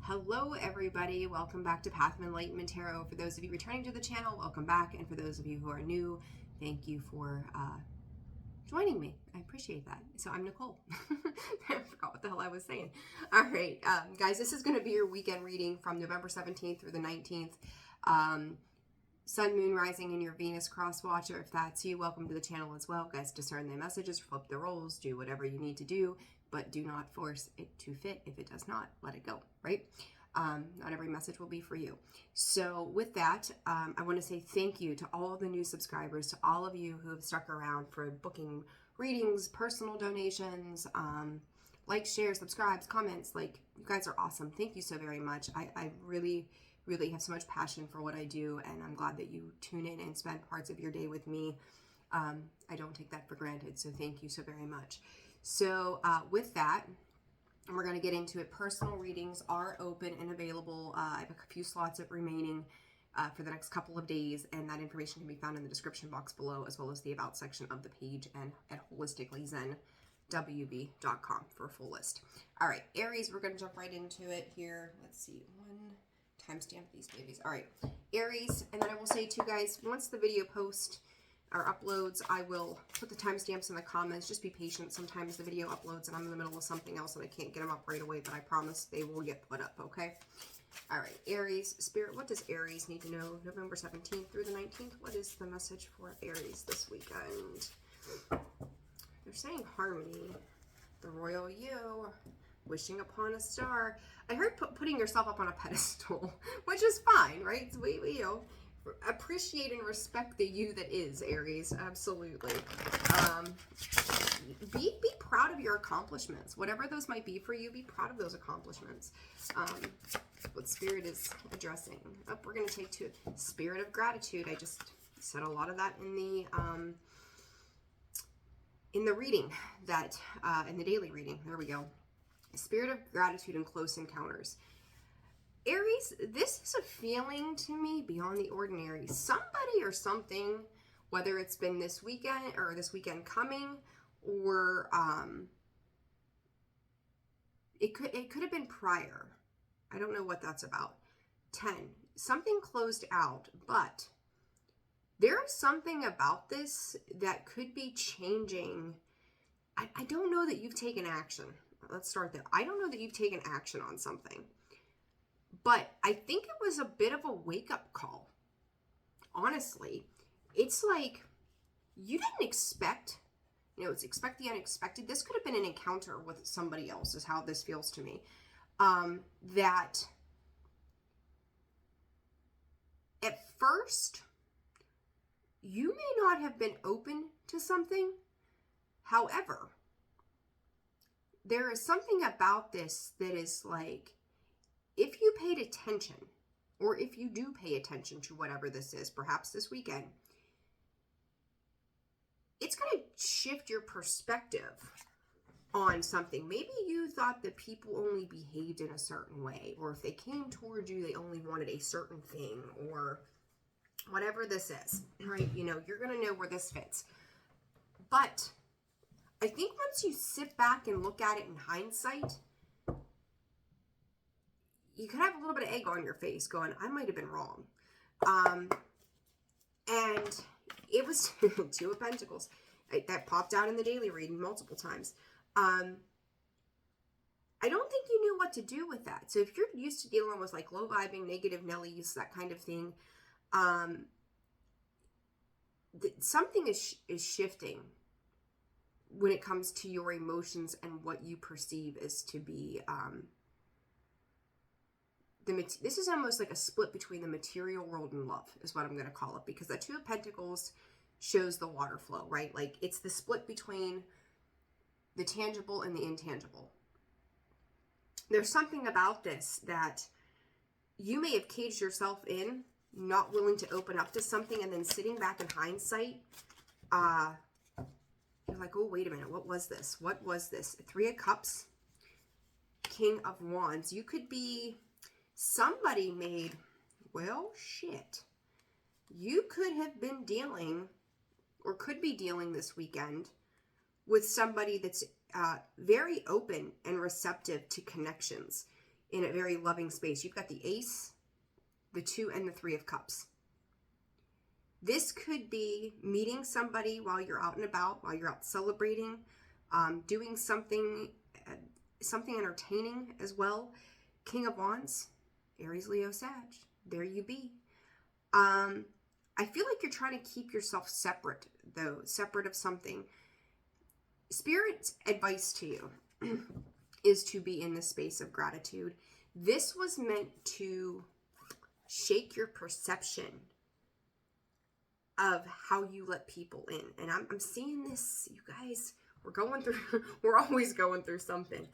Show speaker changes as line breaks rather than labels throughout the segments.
Hello everybody, welcome back to Path of Enlightenment Tarot. For those of you returning to the channel, welcome back. And for those of you who are new, thank you for joining me. I appreciate that. So I'm Nicole. I forgot what the hell I was saying. All right, guys, this is going to be your weekend reading from November 17th through the 19th. Sun, Moon, Rising, and your Venus cross watcher. If that's you, welcome to the channel as well. Guys, discern the messages, flip the roles, do whatever you need to do, but do not force it to fit. If it does not, let it go, right? Not every message will be for you. So with that, I want to say thank you to all of the new subscribers, to all of you who have stuck around for booking readings, personal donations, likes, shares, subscribes, comments. Like, you guys are awesome. Thank you so very much. I really have so much passion for what I do, and I'm glad that you tune in and spend parts of your day with me. I don't take that for granted, so thank you so very much. So with that, we're going to get into it. Personal readings are open and available. I have a few slots remaining for the next couple of days, and that information can be found in the description box below, as well as the About section of the page and at holisticallyzenwb.com for a full list. All right, Aries, we're going to jump right into it here. Let's see, one timestamp these babies. All right, Aries, and then I will say too, guys, once the video posts or uploads, I will put the timestamps in the comments. Just be patient. Sometimes the video uploads and I'm in the middle of something else and I can't get them up right away, but I promise they will get put up, okay? All right, Aries, Spirit, what does Aries need to know? November 17th through the 19th, what is the message for Aries this weekend? They're saying harmony, the royal you, wishing upon a star. I heard putting yourself up on a pedestal, which is fine, right? So we you know, appreciate and respect the you that is, Aries. Absolutely. Be proud of your accomplishments, whatever those might be for you. Be proud of those accomplishments. What Spirit is addressing. Oh, we're going to take to Spirit of gratitude. I just said a lot of that in the reading that in the daily reading. There we go. Spirit of gratitude and close encounters. Aries, this is a feeling to me beyond the ordinary. Somebody or something, whether it's been this weekend or this weekend coming, or it could have been prior. I don't know what that's about. 10, something closed out, but there is something about this that could be changing. I don't know that you've taken action. Let's start there. I don't know that you've taken action on something. But I think it was a bit of a wake-up call. Honestly, it's like you didn't expect, it's expect the unexpected. This could have been an encounter with somebody else, is how this feels to me. That at first, you may not have been open to something. However, there is something about this that is like, if you paid attention, or if you do pay attention to whatever this is, perhaps this weekend, it's going to shift your perspective on something. Maybe you thought that people only behaved in a certain way, or if they came towards you, they only wanted a certain thing, or whatever this is, right? You're going to know where this fits. But I think once you sit back and look at it in hindsight, you could have a little bit of egg on your face going, I might have been wrong. And it was Two of Pentacles. That popped out in the daily reading multiple times. I don't think you knew what to do with that. So if you're used to dealing with like low vibing, negative Nellies, that kind of thing, something is shifting when it comes to your emotions and what you perceive as to be this is almost like a split between the material world and love, is what I'm going to call it, because the Two of Pentacles shows the water flow, right? Like, it's the split between the tangible and the intangible. There's something about this that you may have caged yourself in, not willing to open up to something, and then sitting back in hindsight, you're like, oh, wait a minute, what was this? What was this? Three of Cups, King of Wands. You could be... Somebody made, well, shit. You could have been dealing, or could be dealing this weekend, with somebody that's very open and receptive to connections. in a very loving space. You've got the Ace, the 2, and the 3 of Cups. This could be meeting somebody while you're out and about, while you're out celebrating, doing something entertaining as well. King of Wands, Aries, Leo, Sag. There you be. I feel like you're trying to keep yourself separate, though, separate of something. Spirit's advice to you is to be in the space of gratitude. This was meant to shake your perception of how you let people in. And I'm seeing this, you guys, we're always going through something.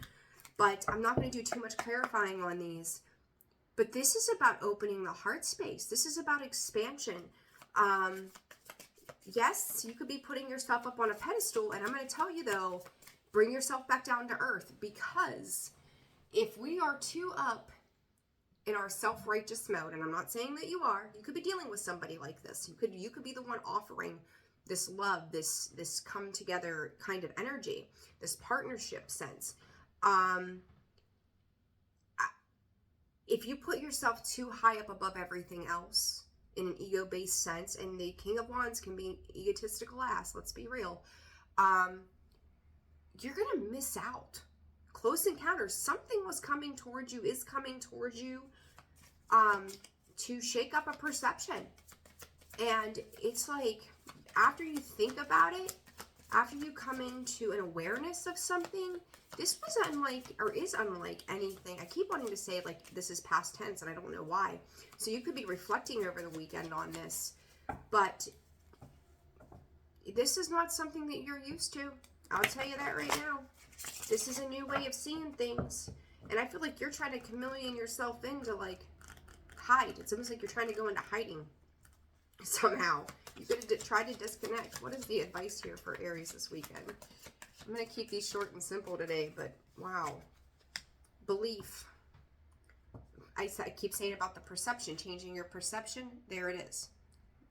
But I'm not going to do too much clarifying on these. But this is about opening the heart space. This is about expansion. Yes, you could be putting yourself up on a pedestal. And I'm going to tell you, though, bring yourself back down to earth. Because if we are too up in our self-righteous mode, and I'm not saying that you are, you could be dealing with somebody like this. You could be the one offering this love, this come together kind of energy, this partnership sense. If you put yourself too high up above everything else in an ego-based sense, and the King of Wands can be egotistical ass, let's be real, you're going to miss out. Close encounters. Something was coming towards you, is coming towards you, to shake up a perception. And it's like, after you think about it, after you come into an awareness of something, this was unlike, or is unlike anything. I keep wanting to say, like, this is past tense, and I don't know why. So you could be reflecting over the weekend on this, but this is not something that you're used to. I'll tell you that right now. This is a new way of seeing things. And I feel like you're trying to chameleon yourself into, like, hide. It's almost like you're trying to go into hiding somehow. You could have tried to disconnect. What is the advice here for Aries this weekend? I'm going to keep these short and simple today, but wow. Belief. I keep saying about the perception, changing your perception. There it is.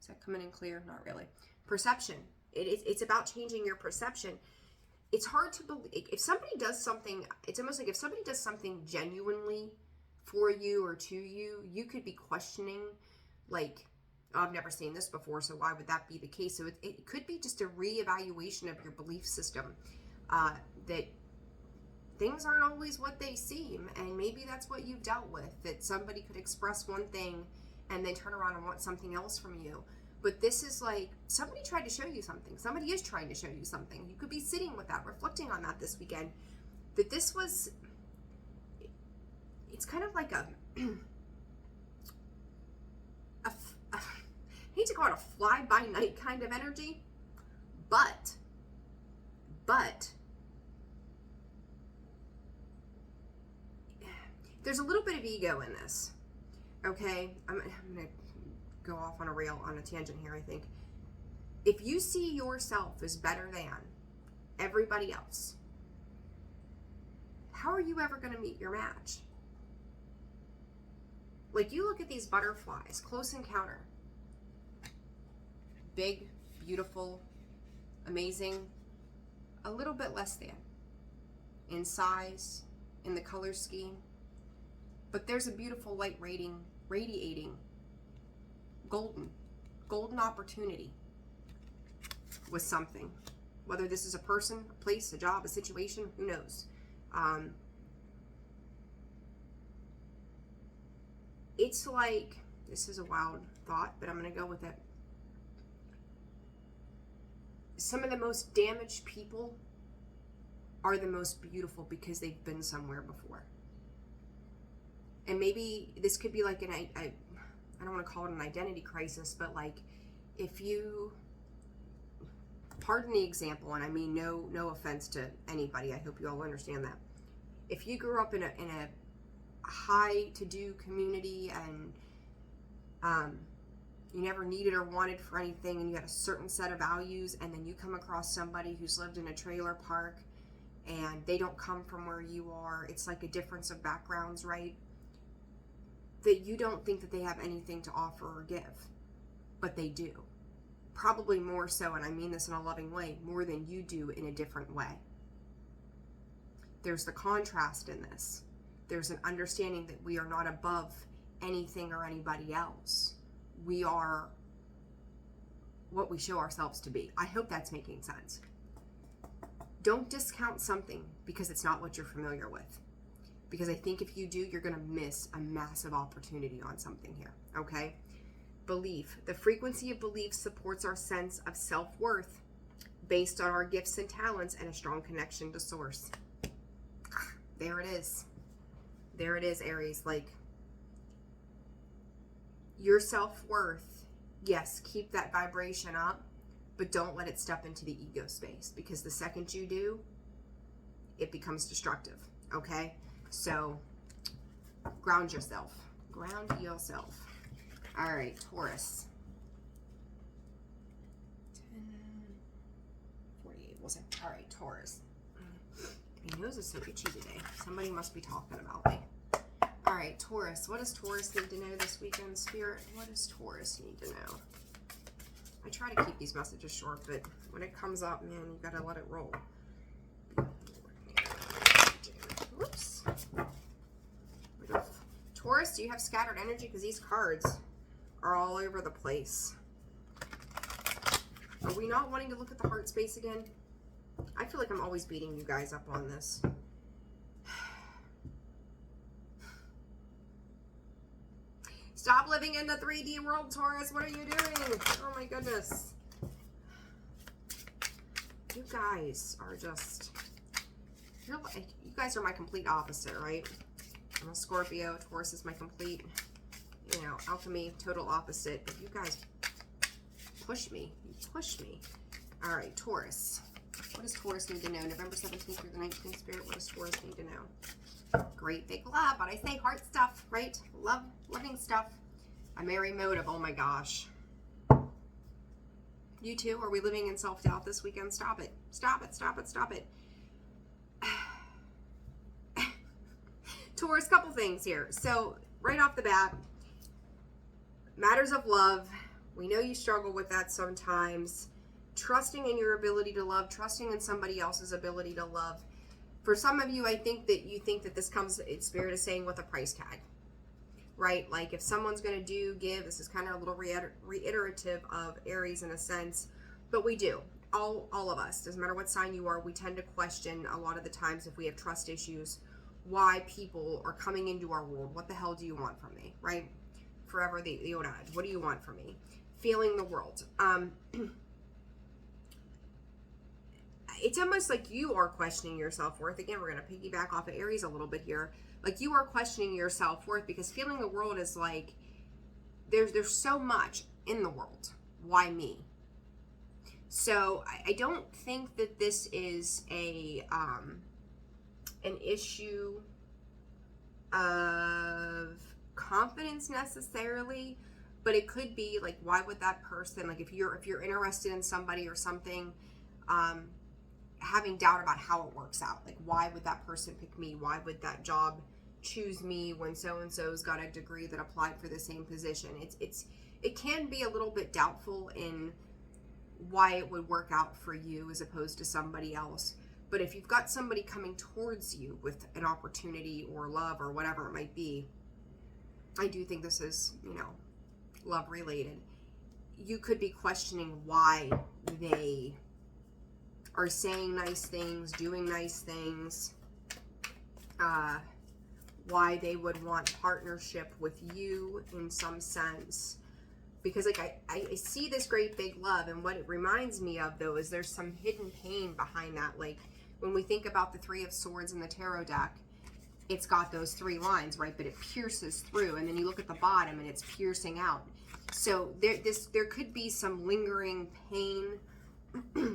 Is that coming in clear? Not really. Perception. It's about changing your perception. It's hard to believe. If somebody does something, it's almost like if somebody does something genuinely for you or to you, you could be questioning, like, oh, I've never seen this before, so why would that be the case? So it could be just a reevaluation of your belief system, that things aren't always what they seem, and maybe that's what you've dealt with, that somebody could express one thing and then turn around and want something else from you. But this is like, somebody tried to show you something. Somebody is trying to show you something. You could be sitting with that, reflecting on that this weekend, that this was, it's kind of like I hate to call it a fly-by-night kind of energy, but there's a little bit of ego in this, okay? I'm going to go off on a tangent here, I think. If you see yourself as better than everybody else, how are you ever going to meet your match? Like, you look at these butterflies, close encounter. Big, beautiful, amazing, a little bit less than in size, in the color scheme. But there's a beautiful light radiating golden opportunity with something. Whether this is a person, a place, a job, a situation, who knows? It's like, this is a wild thought, but I'm going to go with it. Some of the most damaged people are the most beautiful because they've been somewhere before. And maybe this could be like I don't want to call it an identity crisis, but like, if you, pardon the example, and I mean no offense to anybody, I hope you all understand that. If you grew up in a high to-do community and you never needed or wanted for anything, and you had a certain set of values, and then you come across somebody who's lived in a trailer park and they don't come from where you are, it's like a difference of backgrounds, right? That you don't think that they have anything to offer or give, but they do. Probably more so, and I mean this in a loving way, more than you do in a different way. There's the contrast in this. There's an understanding that we are not above anything or anybody else. We are what we show ourselves to be. I hope that's making sense. Don't discount something because it's not what you're familiar with. Because I think if you do, you're going to miss a massive opportunity on something here, okay? Belief. The frequency of belief supports our sense of self-worth based on our gifts and talents and a strong connection to source. There it is. There it is, Aries. Like, your self-worth, yes, keep that vibration up, but don't let it step into the ego space, because the second you do, it becomes destructive, okay? So, ground yourself. Ground yourself. All right, Taurus. 10:48, we'll say. All right, Taurus. My nose is so itchy today. Somebody must be talking about me. All right, Taurus. What does Taurus need to know this weekend, Spirit? What does Taurus need to know? I try to keep these messages short, but when it comes up, man, you gotta let it roll. Whoops. Taurus, do you have scattered energy? Because these cards are all over the place. Are we not wanting to look at the heart space again? I feel like I'm always beating you guys up on this. Stop living in the 3D world, Taurus. What are you doing? Oh my goodness. You guys are just... you guys are my complete opposite, right? I'm a Scorpio. Taurus is my complete, you know, alchemy, total opposite. But you guys push me. You push me. All right, Taurus. What does Taurus need to know? November 17th through the 19th, Spirit. What does Taurus need to know? Great big love, but I say heart stuff, right? Loving stuff. A merry motive. Oh my gosh. You too? Are we living in self-doubt this weekend? Stop it. Stop it. Stop it. Stop it. Taurus, couple things here. So, right off the bat, matters of love. We know you struggle with that sometimes. Trusting in your ability to love, trusting in somebody else's ability to love. For some of you, I think that you think that this comes, Spirit is saying, with a price tag, right? Like, if someone's going to give, this is kind of a little reiterative of Aries in a sense, but we do. All of us, doesn't matter what sign you are, we tend to question a lot of the times if we have trust issues, why people are coming into our world. What the hell do you want from me, right? Forever the old adage, what do you want from me? Feeling the world. It's almost like you are questioning your self-worth. Again, we're going to piggyback off of Aries a little bit here. Like, you are questioning your self-worth because feeling the world is like, there's so much in the world. Why me? So I don't think that this is an issue of confidence necessarily, but it could be like, why would that person, like, if you're interested in somebody or something, having doubt about how it works out, like, why would that person pick me? Why would that job choose me when so-and-so's got a degree that applied for the same position? It can be a little bit doubtful in why it would work out for you as opposed to somebody else. But if you've got somebody coming towards you with an opportunity or love or whatever it might be, I do think this is, you know, love related. You could be questioning why they are saying nice things, doing nice things, why they would want partnership with you in some sense. Because, like, I see this great big love, and what it reminds me of, though, is there's some hidden pain behind that. Like, when we think about the Three of Swords in the tarot deck, it's got those three lines, right? But it pierces through, and then you look at the bottom, and it's piercing out. So there could be some lingering pain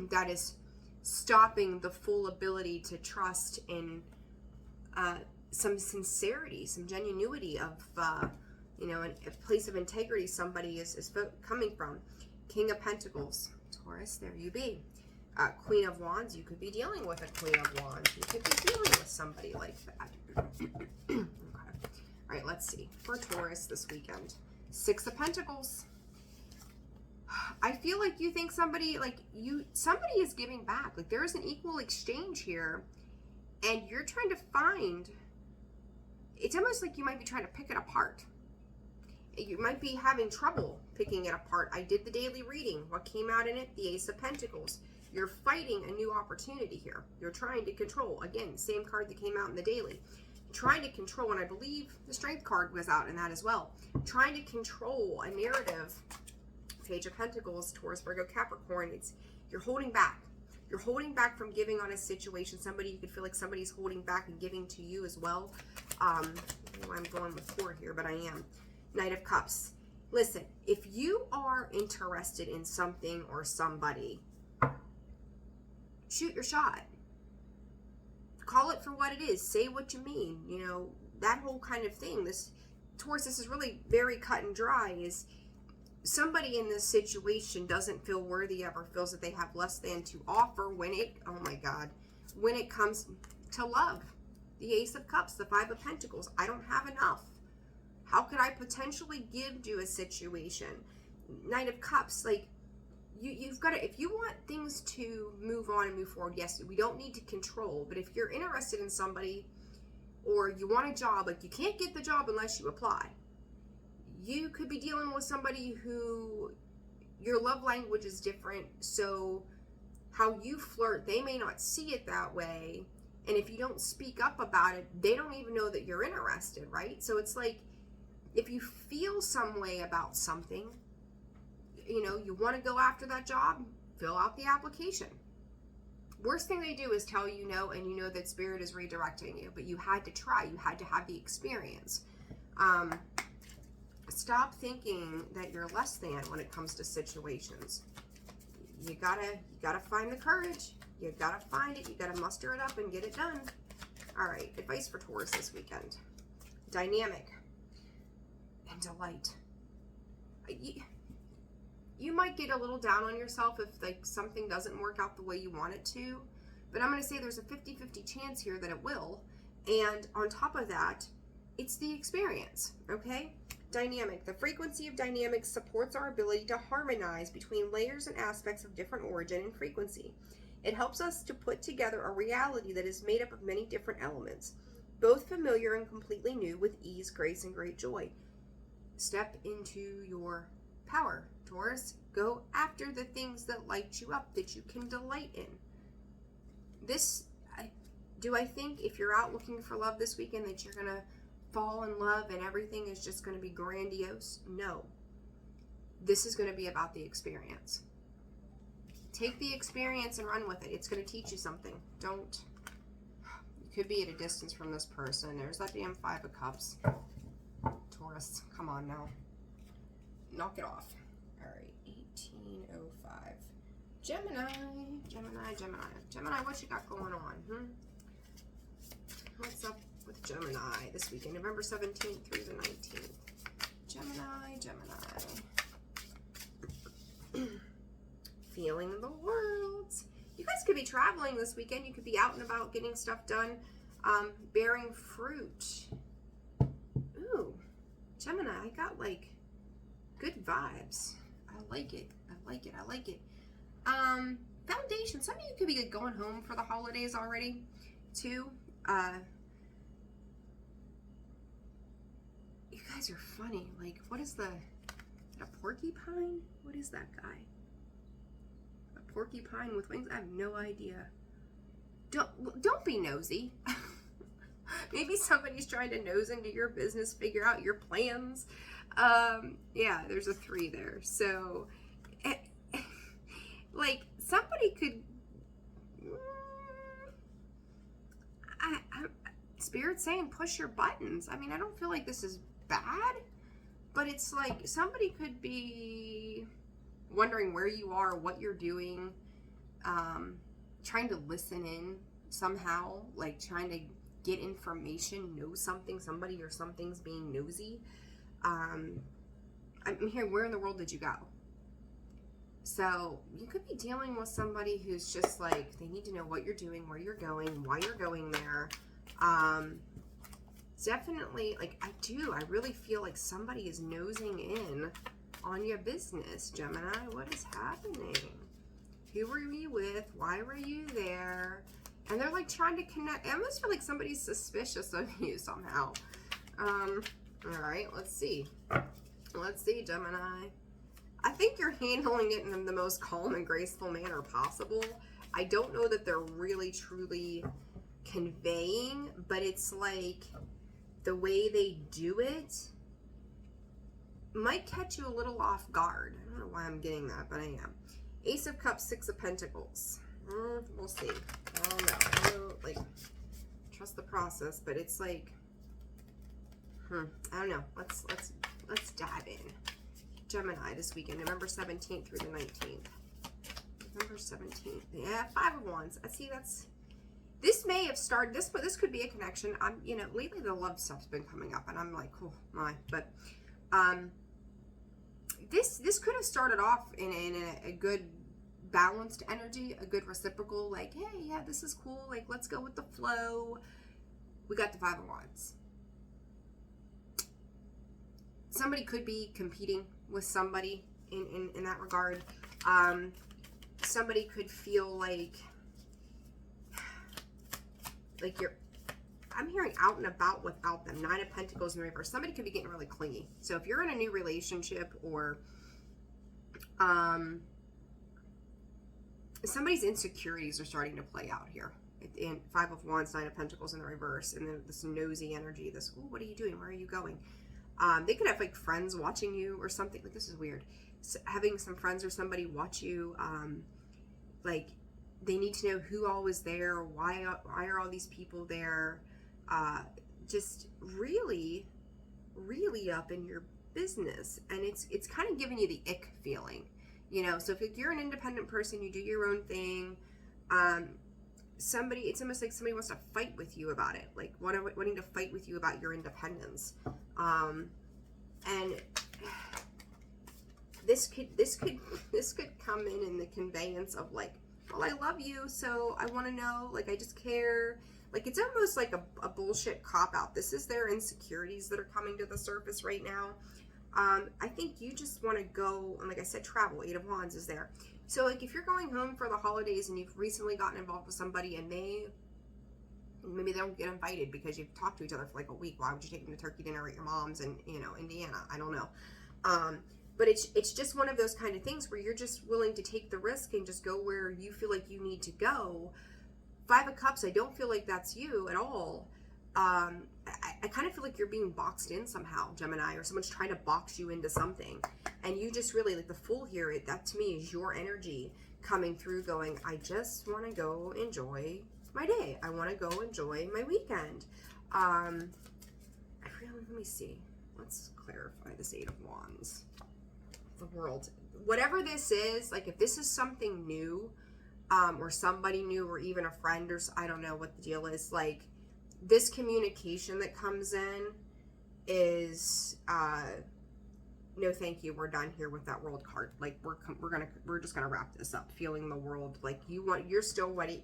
that is stopping the full ability to trust in some sincerity, some genuinity of, you know, a place of integrity somebody is coming from. King of Pentacles, Taurus, there you be. Queen of Wands, you could be dealing with a Queen of Wands. You could be dealing with somebody like that. Okay. All right, let's see. For Taurus this weekend. Six of Pentacles. I feel like you think somebody is giving back. Like, there is an equal exchange here, and you're trying to find it's almost like you might be trying to pick it apart. You might be having trouble picking it apart. I did the daily reading. What came out in it? The Ace of Pentacles. You're fighting a new opportunity here. You're trying to control. Again, same card that came out in the daily. Trying to control, and I believe the Strength card was out in that as well. Trying to control a narrative. Page of Pentacles, Taurus, Virgo, Capricorn. You're holding back. You're holding back from giving on a situation. Somebody, you could feel like somebody's holding back and giving to you as well. I don't know why I'm going with 4 here, but I am. Knight of Cups. Listen, if you are interested in something or somebody, shoot your shot. Call it for what it is. Say what you mean. You know, that whole kind of thing. This, Taurus, this is really very cut and dry. Is somebody in this situation doesn't feel worthy of or feels that they have less than to offer when it, oh my God, when it comes to love. The Ace of Cups, the Five of Pentacles. I don't have enough. How could I potentially give to a situation? Knight of Cups, like, you've got to, if you want things to move on and move forward, yes, we don't need to control, but if you're interested in somebody or you want a job, like, you can't get the job unless you apply. You could be dealing with somebody who your love language is different, so how you flirt, they may not see it that way, and if you don't speak up about it, they don't even know that you're interested, right? So it's like, if you feel some way about something, you know, you want to go after that job, fill out the application. Worst thing they do is tell you no, and you know that Spirit is redirecting you, but you had to try. You had to have the experience. Stop thinking that you're less than when it comes to situations. You gotta find the courage. You gotta find it. You gotta muster it up and get it done. All right, advice for Taurus this weekend. Dynamic and delight. You might get a little down on yourself if like something doesn't work out the way you want it to, but I'm going to say there's a 50-50 chance here that it will. And on top of that, it's the experience, okay? Dynamic. The frequency of dynamics supports our ability to harmonize between layers and aspects of different origin and frequency. It helps us to put together a reality that is made up of many different elements, both familiar and completely new, with ease, grace, and great joy. Step into your power, Taurus. Go after the things that light you up, that you can delight in. Do I think if you're out looking for love this weekend that you're going to fall in love and everything is just going to be grandiose? No. This is going to be about the experience. Take the experience and run with it. It's going to teach you something. Don't. You could be at a distance from this person. There's that damn Five of Cups. Taurus, come on now. Knock it off. All right, 1805. Gemini, what you got going on? What's up with Gemini this weekend, November 17th through the 19th? Gemini. Feeling the world. You guys could be traveling this weekend. You could be out and about getting stuff done, bearing fruit. Ooh, Gemini, I got like good vibes. I like it. Foundation. Some of you could be like going home for the holidays already, too. You guys are funny. Like, what is a porcupine? What is that guy? A porcupine with wings? I have no idea. Don't be nosy. Maybe somebody's trying to nose into your business, figure out your plans. Yeah, there's a 3 there. So, like, somebody could, Spirit's saying push your buttons. I mean, I don't feel like this is bad, but it's like somebody could be wondering where you are, what you're doing, trying to listen in somehow, like trying to get information, know something, somebody or something's being nosy. I'm here, where in the world did you go? So you could be dealing with somebody who's just like, they need to know what you're doing, where you're going, why you're going there. Definitely, like, I really feel like somebody is nosing in on your business, Gemini. What is happening? Who were you with? Why were you there? And they're like trying to connect. I almost feel like somebody's suspicious of you somehow. All right, let's see. Let's see, Gemini. I think you're handling it in the most calm and graceful manner possible. I don't know that they're really, truly conveying, but it's like the way they do it might catch you a little off guard. I don't know why I'm getting that, but I am. Ace of Cups, Six of Pentacles. We'll see. I don't know. I don't, like, trust the process, but it's like, I don't know. Let's dive in. Gemini this weekend, November 17th through the 19th. November 17th. Yeah, Five of Wands. I see this may have started, this could be a connection. You know, lately the love stuff's been coming up and I'm like, oh my, but, this could have started off in a good balanced energy, a good reciprocal, like, hey, yeah, this is cool. Like, let's go with the flow. We got the Five of Wands. Somebody could be competing with somebody in that regard. Somebody could feel like I'm hearing out and about without them. Nine of Pentacles in the reverse. Somebody could be getting really clingy. So if you're in a new relationship or somebody's insecurities are starting to play out here. In Five of Wands, Nine of Pentacles in the reverse, and then this nosy energy, this, oh, what are you doing? Where are you going? They could have like friends watching you or something. Like, this is weird. So having some friends or somebody watch you, like they need to know who all was there, why are all these people there? Just really, really up in your business, and it's kind of giving you the ick feeling, you know. So if you're an independent person, you do your own thing. It's almost like somebody wants to fight with you about it, like wanting to fight with you about your independence. And this could come in the conveyance of like, well, I love you, so I want to know, like, I just care. Like, it's almost like a bullshit cop-out. This is their insecurities that are coming to the surface right now. I think you just want to go, and like I said, travel. Eight of Wands is there. So, like, if you're going home for the holidays and you've recently gotten involved with somebody and maybe they don't get invited because you've talked to each other for like a week. Why would you take them to turkey dinner at your mom's in, you know, Indiana? I don't know. But it's just one of those kind of things where you're just willing to take the risk and just go where you feel like you need to go. Five of Cups, I don't feel like that's you at all. I kind of feel like you're being boxed in somehow, Gemini, or someone's trying to box you into something. And you just really, like the Fool here, that to me is your energy coming through going, I just want to go enjoy my day. I want to go enjoy my weekend. Let me see. Let's clarify this Eight of Wands. The World. Whatever this is, like if this is something new, or somebody new, or even a friend, or I don't know what the deal is, like this communication that comes in is no thank you, we're done here with that World card. Like we're just gonna wrap this up. Feeling the world, like you're still ready,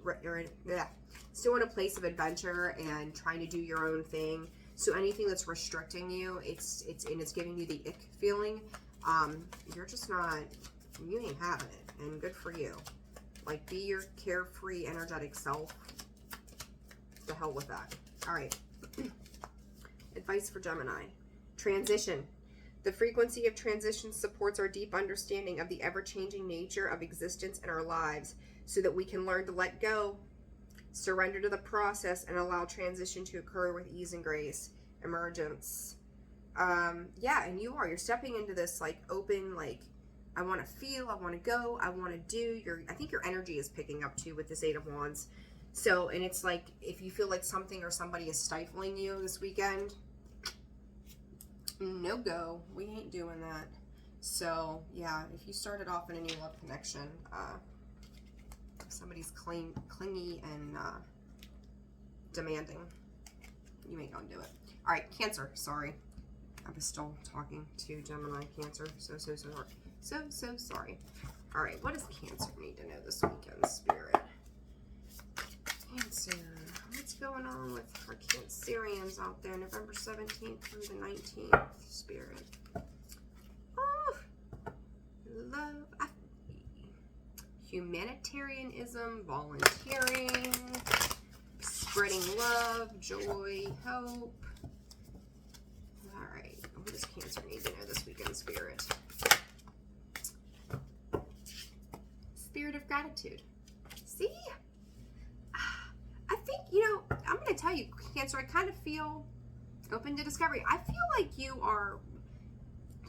still in a place of adventure and trying to do your own thing. So anything that's restricting you, it's giving you the ick feeling. You're just not, you ain't having it, and good for you. Like, be your carefree, energetic self. The hell with that. All right. Advice for Gemini. Transition. The frequency of transition supports our deep understanding of the ever-changing nature of existence in our lives so that we can learn to let go, surrender to the process, and allow transition to occur with ease and grace. Emergence. Yeah, and you're stepping into this, like, open, like, I want to feel, I want to go, I want to do. I think your energy is picking up too with this Eight of Wands. So, and it's like, if you feel like something or somebody is stifling you this weekend, no go. We ain't doing that. So, yeah, if you started off in a new love connection, if somebody's clingy and demanding, you ain't gonna do it. All right, Cancer. Sorry. I was still talking to Gemini, Cancer. So sorry. All right, what does Cancer need to know this weekend, Spirit? Cancer. What's going on with our Cancerians out there, November 17th through the 19th, Spirit? Oh, love, humanitarianism, volunteering, spreading love, joy, hope. does Cancer need to know this week in spirit? Spirit of gratitude. See? I think, I'm going to tell you, Cancer, I kind of feel open to discovery. I feel like you are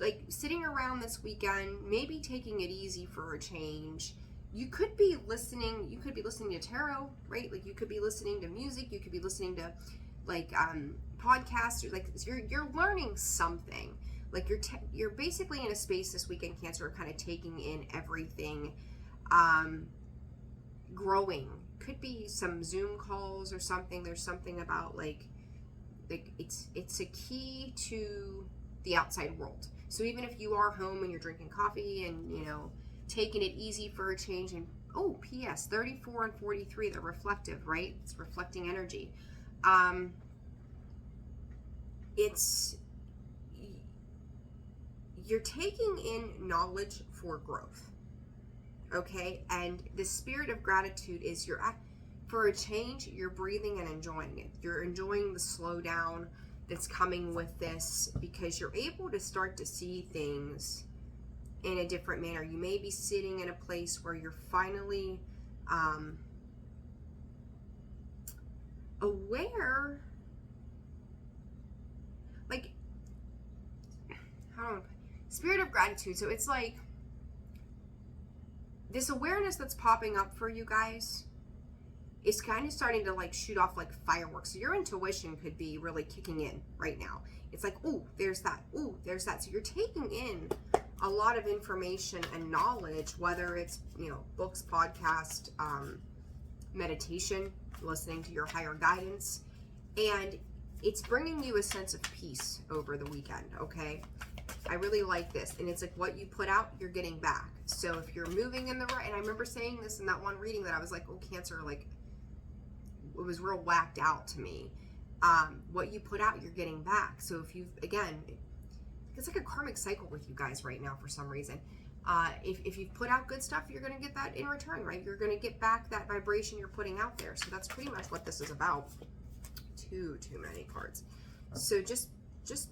like sitting around this weekend, maybe taking it easy for a change. You could be listening to tarot, right? Like you could be listening to music, you could be listening to like podcasts, or like you're learning something. Like you're basically in a space this weekend, Cancer, kind of taking in everything, growing. Could be some Zoom calls or something. There's something about like it's a key to the outside world. So even if you are home and you're drinking coffee and taking it easy for a change, and P.S. 34 and 43, they're reflective, right? It's reflecting energy. You're taking in knowledge for growth. Okay, and the spirit of gratitude is for a change, you're breathing and enjoying it. You're enjoying the slowdown that's coming with this, because you're able to start to see things in a different manner. You may be sitting in a place where you're finally aware, like, spirit of gratitude. So it's like this awareness that's popping up for you guys is kind of starting to like shoot off like fireworks. So your intuition could be really kicking in right now. It's like, there's that. There's that. So you're taking in a lot of information and knowledge, whether it's, books, podcast, meditation, listening to your higher guidance, and it's bringing you a sense of peace over the weekend, okay? I really like this. And it's like what you put out, you're getting back. So if you're moving in the right, and I remember saying this in that one reading that I was like, Cancer, like, it was real whacked out to me. What you put out, you're getting back. So if again, it's like a karmic cycle with you guys right now for some reason. If you've put out good stuff, you're going to get that in return, right? You're going to get back that vibration you're putting out there. So that's pretty much what this is about. Too many cards. So just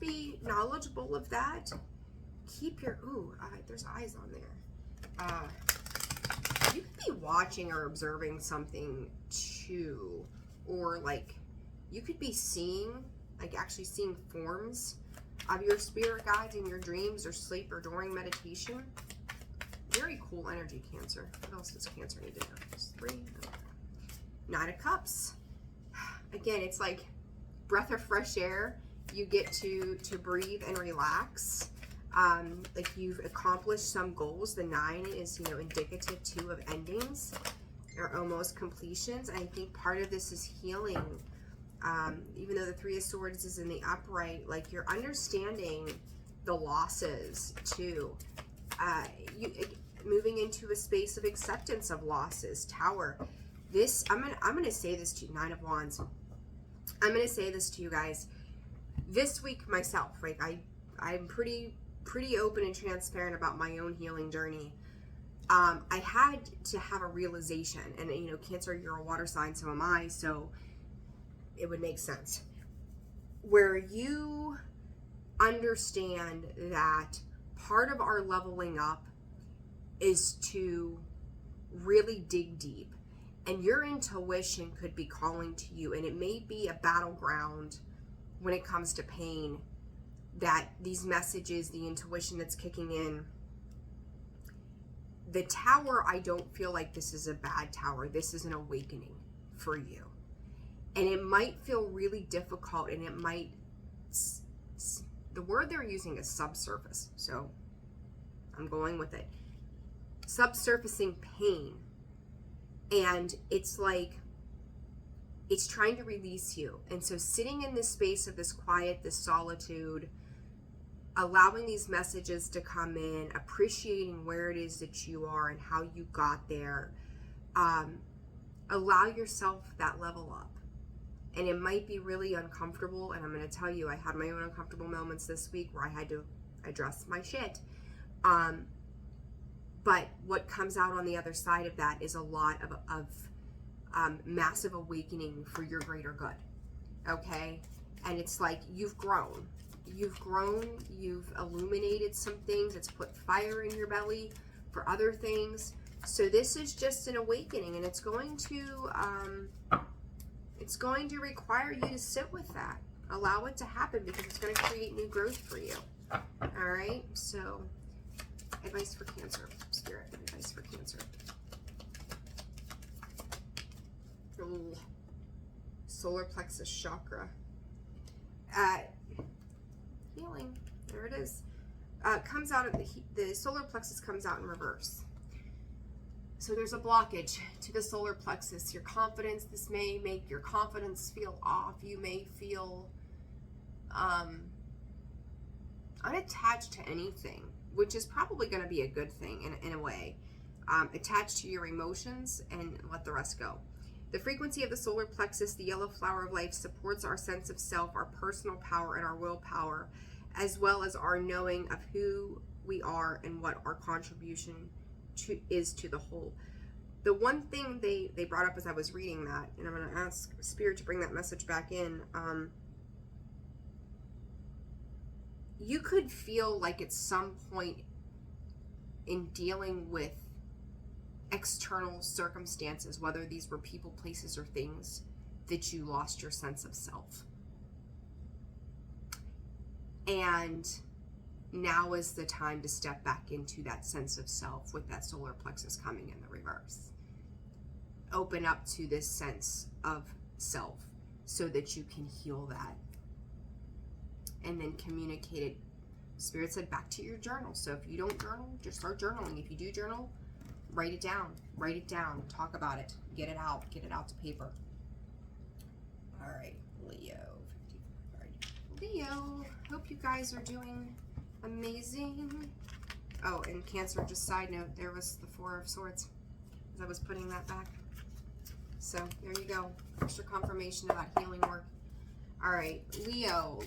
be knowledgeable of that. Keep your, there's eyes on there. You could be watching or observing something too, or like you could be actually seeing forms of your spirit guides in your dreams or sleep or during meditation. Very cool energy, Cancer. What else does Cancer need to know? Just 3. Nine of Cups. Again, it's like breath of fresh air. You get to breathe and relax. Like you've accomplished some goals. The 9 is, indicative too of endings or almost completions. I think part of this is healing. Even though the 3 of Swords is in the upright, like you're understanding the losses too. You moving into a space of acceptance of losses. Tower. This, I'm gonna say this to you, 9 of Wands. I'm gonna say this to you guys. This week myself, like I'm pretty open and transparent about my own healing journey. I had to have a realization, and Cancer, you're a water sign, so am I, so it would make sense, where you understand that part of our leveling up is to really dig deep, and your intuition could be calling to you, and it may be a battleground when it comes to pain, that these messages, the intuition that's kicking in. The Tower, I don't feel like this is a bad tower. This is an awakening for you. And it might feel really difficult, and it might, the word they're using is subsurface, so I'm going with it. Subsurfacing pain. And it's like, it's trying to release you. And so sitting in this space of this quiet, this solitude, allowing these messages to come in, appreciating where it is that you are and how you got there, allow yourself that level up. And it might be really uncomfortable, and I'm going to tell you, I had my own uncomfortable moments this week where I had to address my shit. But what comes out on the other side of that is a lot of massive awakening for your greater good, okay? And it's like you've grown. you've grown, you've illuminated some things, it's put fire in your belly for other things. So this is just an awakening, and it's going to require you to sit with that. Allow it to happen, because it's going to create new growth for you. All right, so advice for Cancer, Spirit, advice for Cancer. Ooh. Solar plexus chakra. Healing, there it is. Comes out of the solar plexus comes out in reverse. So there's a blockage to the solar plexus. Your confidence, this may make your confidence feel off. You may feel unattached to anything, which is probably going to be a good thing in a way. Attached to your emotions and let the rest go. The frequency of the solar plexus, the yellow flower of life, supports our sense of self, our personal power, and our willpower, as well as our knowing of who we are and what our contribution is to the whole. The one thing they brought up as I was reading that, and I'm going to ask Spirit to bring that message back in, you could feel like at some point in dealing with external circumstances, whether these were people, places, or things, that you lost your sense of self. And now is the time to step back into that sense of self with that solar plexus coming in the reverse. Open up to this sense of self so that you can heal that. And then communicate it. Spirit said back to your journal. So if you don't journal, just start journaling. If you do journal, write it down, talk about it, get it out to paper. All right, Leo. All right, Leo, hope you guys are doing amazing. Oh, and Cancer, just side note, there was the Four of Swords as I was putting that back. So there you go, extra confirmation about healing work. All right, Leo,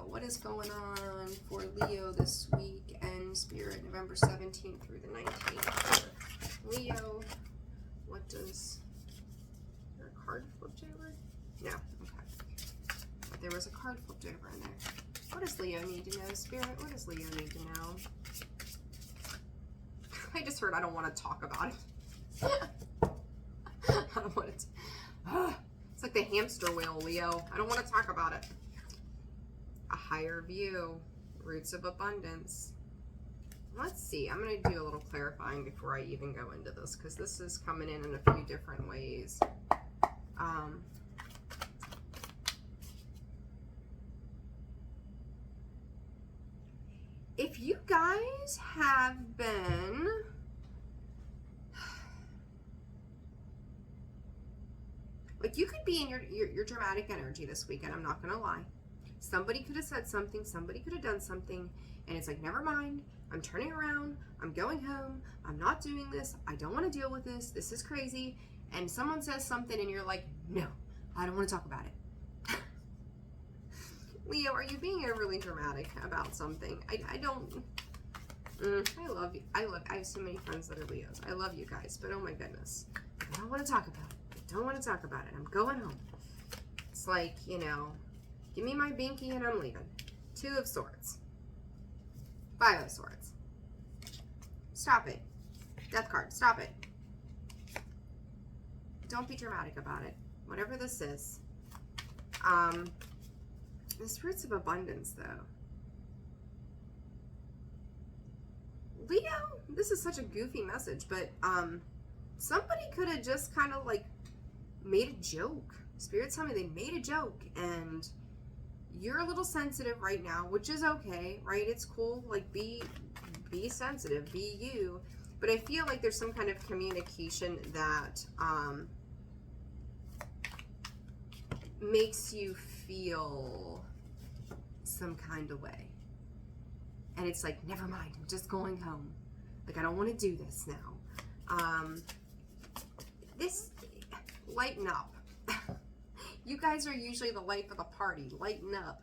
what is going on for Leo this week and Spirit, November 17th through the 19th? Leo, what does, is there a card flipped over? No, okay. But there was a card flipped over in there. What does Leo need to know, Spirit? What does Leo need to know? I just heard I don't want to talk about it. I don't want to. It's like the hamster wheel, Leo. I don't want to talk about it. A higher view. Roots of abundance. Let's see. I'm going to do a little clarifying before I even go into this, because this is coming in a few different ways. If you guys have been like, you could be in your dramatic energy this weekend, I'm not gonna lie. Somebody could have said something, somebody could have done something, and it's like, never mind, I'm turning around, I'm going home, I'm not doing this, I don't want to deal with this, this is crazy. And someone says something and you're like, no, I don't want to talk about it. Leo, are you being overly dramatic about something? I don't. I love you. I have so many friends that are Leos. I love you guys, but oh my goodness, I don't want to talk about it. I don't want to talk about it. I'm going home. It's like, you know, give me my binky and I'm leaving. Two of Swords. Five of Swords. Stop it. Death card. Stop it. Don't be dramatic about it. Whatever this is. This Roots of Abundance, though. Leo, this is such a goofy message, but somebody could have just kind of like made a joke. Spirits tell me they made a joke, and you're a little sensitive right now, which is okay, right? It's cool. Like, be sensitive, be you. But I feel like there's some kind of communication that makes you feel some kind of way. And it's like, never mind, I'm just going home. Like, I don't want to do this now. Lighten up. You guys are usually the life of the party. Lighten up.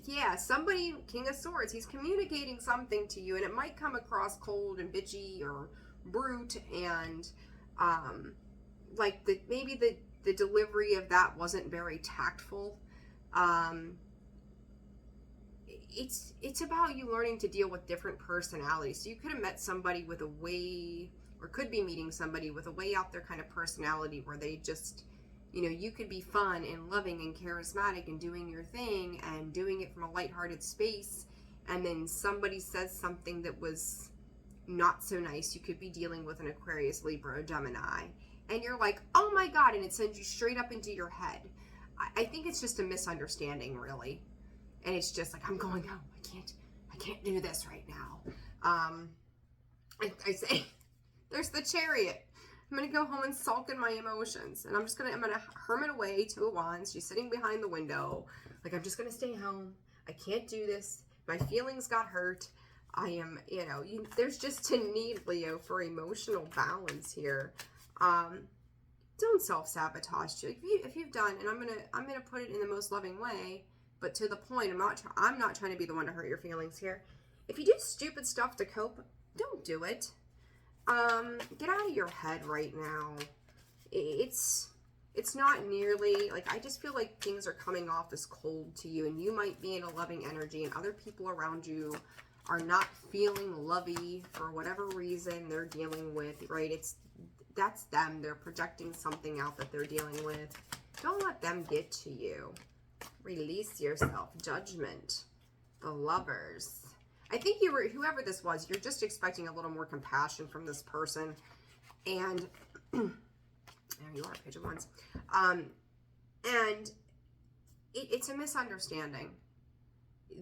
Yeah, somebody, King of Swords, he's communicating something to you, and it might come across cold and bitchy or brute, and like maybe the delivery of that wasn't very tactful. it's about you learning to deal with different personalities. So you could have met somebody with a way, or could be meeting somebody with a way out there kind of personality where they just, you know, you could be fun and loving and charismatic and doing your thing and doing it from a lighthearted space, and then somebody says something that was not so nice. You could be dealing with an Aquarius, Libra, or Gemini, and you're like, oh my God, and it sends you straight up into your head. I think it's just a misunderstanding, really. And it's just like, I'm going home. I can't do this right now. I say, there's the Chariot. I'm going to go home and sulk in my emotions. And I'm going to hermit away, Two of Wands. She's sitting behind the window. Like, I'm just going to stay home. I can't do this. My feelings got hurt. I am, you know, there's just a need, Leo, for emotional balance here. Don't self-sabotage. If you've done, and I'm gonna put it in the most loving way, but to the point, I'm not trying to be the one to hurt your feelings here. If you do stupid stuff to cope, don't do it. Get out of your head right now. It's not nearly, like, I just feel like things are coming off as cold to you, and you might be in a loving energy, and other people around you are not feeling lovey for whatever reason they're dealing with, right? That's them. They're projecting something out that they're dealing with. Don't let them get to you. Release yourself. Judgment. The Lovers. I think whoever this was, you're just expecting a little more compassion from this person. And there you are, Page of Wands. And it's a misunderstanding.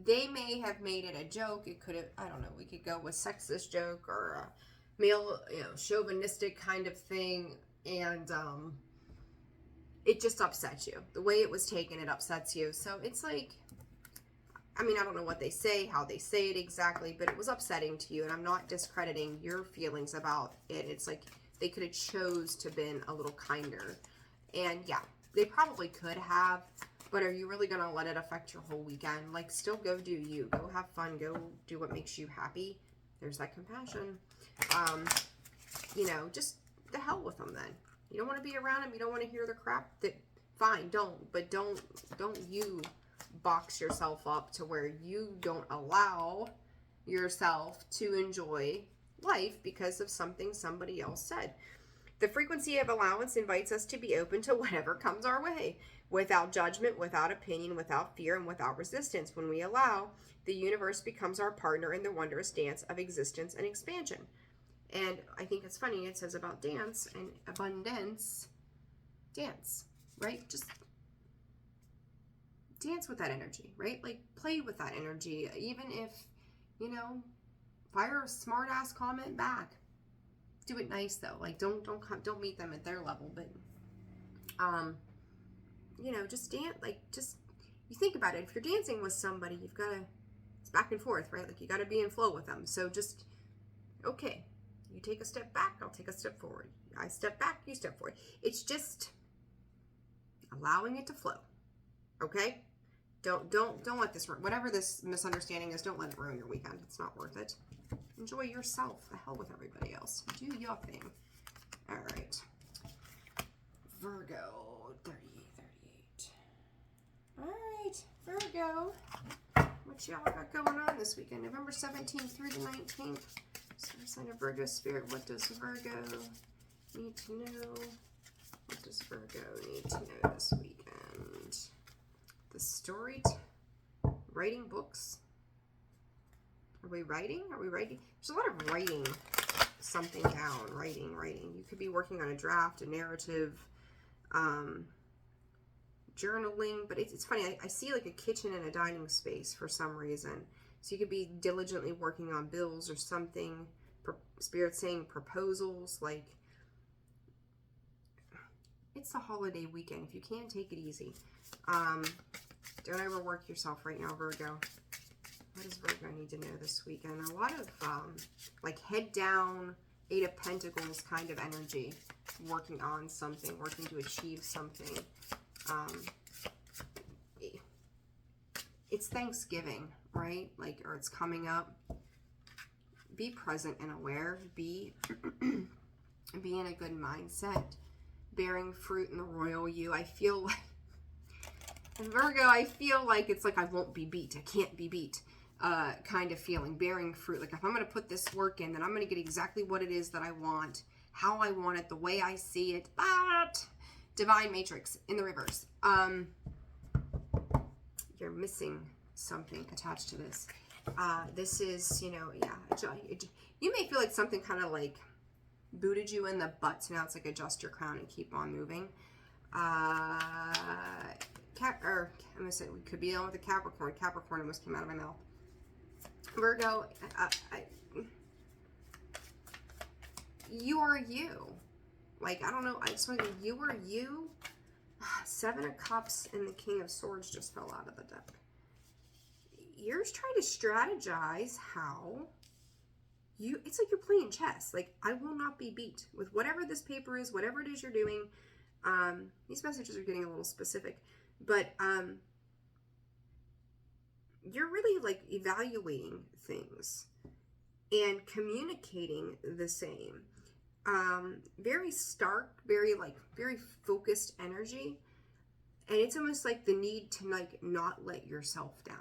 They may have made it a joke. It could have, I don't know, we could go with sexist joke or a male, you know, chauvinistic kind of thing, and it just upsets you. The way it was taken, it upsets you. So it's like, I mean, I don't know what they say, how they say it exactly, but it was upsetting to you, and I'm not discrediting your feelings about it. It's like they could have chose to been a little kinder, and yeah, they probably could have, but are you really going to let it affect your whole weekend? Like, still go do you. Go have fun. Go do what makes you happy. There's that compassion. You know, just the hell with them then. You don't want to be around them. You don't want to hear the crap. That fine, don't. But don't you box yourself up to where you don't allow yourself to enjoy life because of something somebody else said. The frequency of allowance invites us to be open to whatever comes our way, without judgment, without opinion, without fear, and without resistance. When we allow, the universe becomes our partner in the wondrous dance of existence and expansion. And I think it's funny, it says about dance and abundance, dance, right? Just dance with that energy, right? Like, play with that energy, even if, you know, fire a smart ass comment back. Do it nice though. Like, don't meet them at their level, but you know, just dance. Like, just, you think about it, if you're dancing with somebody, you've got to, it's back and forth, right? Like, you got to be in flow with them. So just, okay, you take a step back, I'll take a step forward. I step back, you step forward. It's just allowing it to flow. Okay? Don't let this, whatever this misunderstanding is, don't let it ruin your weekend. It's not worth it. Enjoy yourself. The hell with everybody else. Do your thing. All right. Virgo, 38. All right, Virgo. What y'all got going on this weekend? November 17th through the 19th. So sign of Virgo spirit. What does Virgo need to know? What does Virgo need to know this weekend? The story, writing books. Are we writing? Are we writing? There's a lot of writing something down. Writing. You could be working on a draft, a narrative, journaling. But it's funny. I see like a kitchen and a dining space for some reason. So you could be diligently working on bills or something. Spirit saying proposals. Like, it's the holiday weekend. If you can, take it easy. Don't overwork yourself right now, Virgo. What does Virgo need to know this weekend? A lot of, like, head down, Eight of Pentacles kind of energy. Working on something, working to achieve something. It's Thanksgiving, right? Like, or it's coming up. Be present and aware. Be in a good mindset. Bearing fruit in the royal you. I feel like, and Virgo, I feel like it's like I won't be beat. I can't be beat. kind of feeling, bearing fruit. Like if I'm going to put this work in, then I'm going to get exactly what it is that I want, how I want it, the way I see it. But divine matrix in the reverse. You're missing something attached to this. This is, you know, yeah, you may feel like something kind of like booted you in the butt. So now it's like adjust your crown and keep on moving. I'm gonna say we could be on with a Capricorn. Capricorn almost came out of my mouth. Virgo, you are you. Like, I don't know. I just want to go, you are you. Seven of Cups and the King of Swords just fell out of the deck. You're trying to strategize how it's like you're playing chess. Like, I will not be beat with whatever this paper is, whatever it is you're doing. These messages are getting a little specific, but you're really like evaluating things and communicating the same. Very stark, very focused energy. And it's almost like the need to like not let yourself down.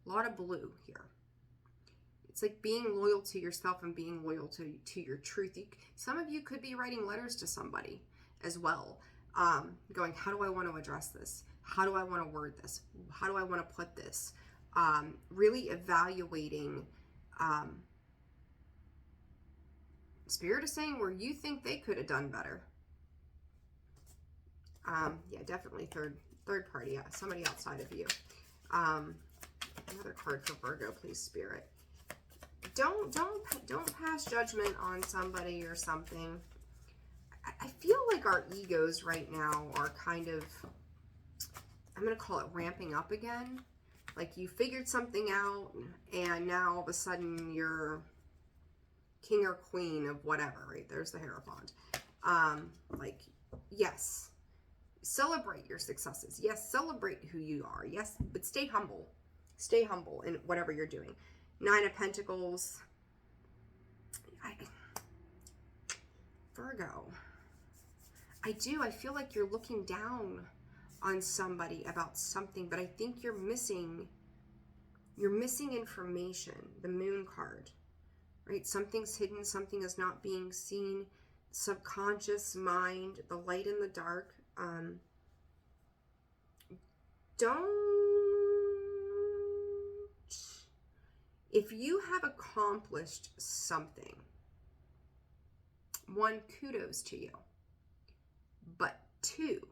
A lot of blue here. It's like being loyal to yourself and being loyal to your truth. Some of you could be writing letters to somebody as well. Going, how do I want to address this? How do I want to word this? How do I want to put this? Really evaluating. Spirit is saying where you think they could have done better. Yeah, definitely third party. Yeah, somebody outside of you. Another card for Virgo, please, Spirit. Don't pass judgment on somebody or something. I feel like our egos right now are kind of, I'm going to call it ramping up again. Like you figured something out and now all of a sudden you're king or queen of whatever, right? There's the Hierophant. Like, yes, celebrate your successes. Yes, celebrate who you are. Yes, but stay humble. Stay humble in whatever you're doing. Nine of Pentacles. Virgo. I feel like you're looking down on somebody about something, but I think you're missing information. The Moon card, right? Something's hidden, something is not being seen. Subconscious mind, the light and the dark. If you have accomplished something, one, kudos to you. But two,